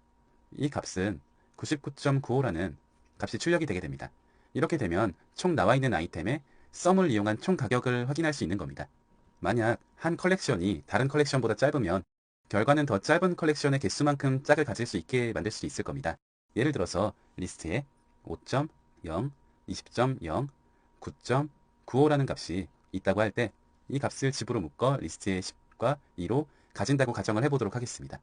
이 값은 99.95라는 값이 출력이 되게 됩니다. 이렇게 되면 총 나와 있는 아이템의 썸을 이용한 총 가격을 확인할 수 있는 겁니다. 만약 한 컬렉션이 다른 컬렉션보다 짧으면 결과는 더 짧은 컬렉션의 개수만큼 짝을 가질 수 있게 만들 수 있을 겁니다. 예를 들어서 리스트에 5.0, 20.0, 9.95라는 값이 있다고 할 때 이 값을 집으로 묶어 리스트의 10과 2로 가진다고 가정을 해보도록 하겠습니다.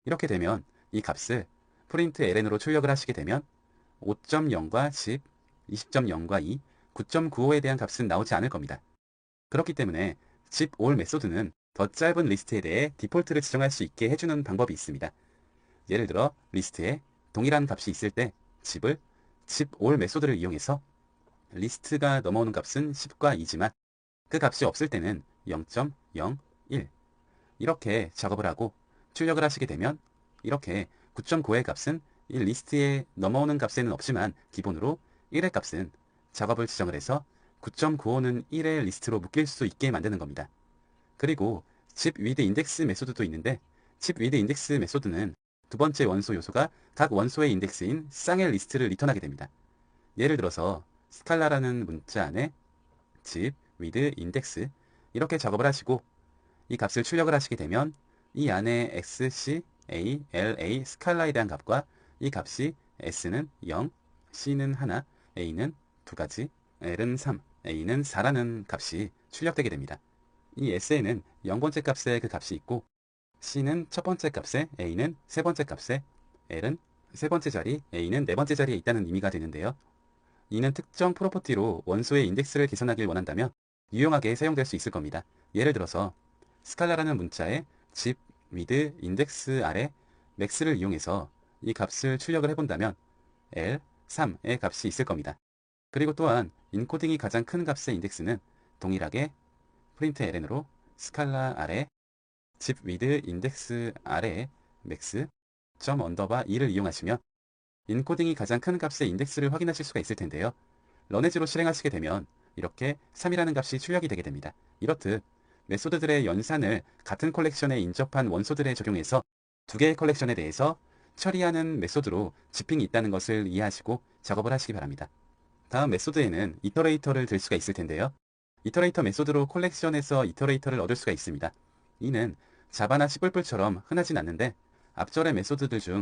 이렇게 되면 이 값을 프린트 ln으로 출력을 하시게 되면 5.0과 10, 20.0과 2, 9.95에 대한 값은 나오지 않을 겁니다. 그렇기 때문에 zip_all 메소드는 더 짧은 리스트에 대해 디폴트를 지정할 수 있게 해주는 방법이 있습니다. 예를 들어 리스트에 동일한 값이 있을 때 zip을 zip_all 메소드를 이용해서 리스트가 넘어오는 값은 10과 2지만 그 값이 없을 때는 0.01 이렇게 작업을 하고 출력을 하시게 되면 이렇게 9.9의 값은 이 리스트에 넘어오는 값에는 없지만 기본으로 1의 값은 작업을 지정을 해서 9.95는 1의 리스트로 묶일 수 있게 만드는 겁니다. 그리고 zip with index 메소드도 있는데 zip with index 메소드는 두 번째 원소 요소가 각 원소의 인덱스인 쌍의 리스트를 리턴하게 됩니다. 예를 들어서 스칼라라는 문자 안에 zip with index 이렇게 작업을 하시고 이 값을 출력을 하시게 되면 이 안에 x, c, a, l, a 스칼라에 대한 값과 이 값이 s는 0, c는 1, a는 2가지, l은 3, a는 4라는 값이 출력되게 됩니다. 이 s에는 0번째 값에 그 값이 있고 c는 첫 번째 값에 a는 세 번째 값에 l은 세 번째 자리, a는 네 번째 자리에 있다는 의미가 되는데요. 이는 특정 프로퍼티로 원소의 인덱스를 개선하길 원한다면 유용하게 사용될 수 있을 겁니다. 예를 들어서 스칼라라는 문자에 zip with index 아래 max를 이용해서 이 값을 출력을 해본다면 L, 3의 값이 있을 겁니다. 그리고 또한 인코딩이 가장 큰 값의 인덱스는 동일하게 프린트 ln으로 스칼라 아래 zip with index 아래 max ._2를 이용하시면 인코딩이 가장 큰 값의 인덱스를 확인하실 수가 있을 텐데요. 런에즈로 실행하시게 되면 이렇게 3이라는 값이 출력이 되게 됩니다. 이렇듯 메소드들의 연산을 같은 컬렉션에 인접한 원소들에 적용해서 두 개의 컬렉션에 대해서 처리하는 메소드로 지핑이 있다는 것을 이해하시고 작업을 하시기 바랍니다. 다음 메소드에는 이터레이터를 들 수가 있을 텐데요. 이터레이터 메소드로 컬렉션에서 이터레이터를 얻을 수가 있습니다. 이는 자바나 C++처럼 흔하진 않는데 앞절의 메소드들 중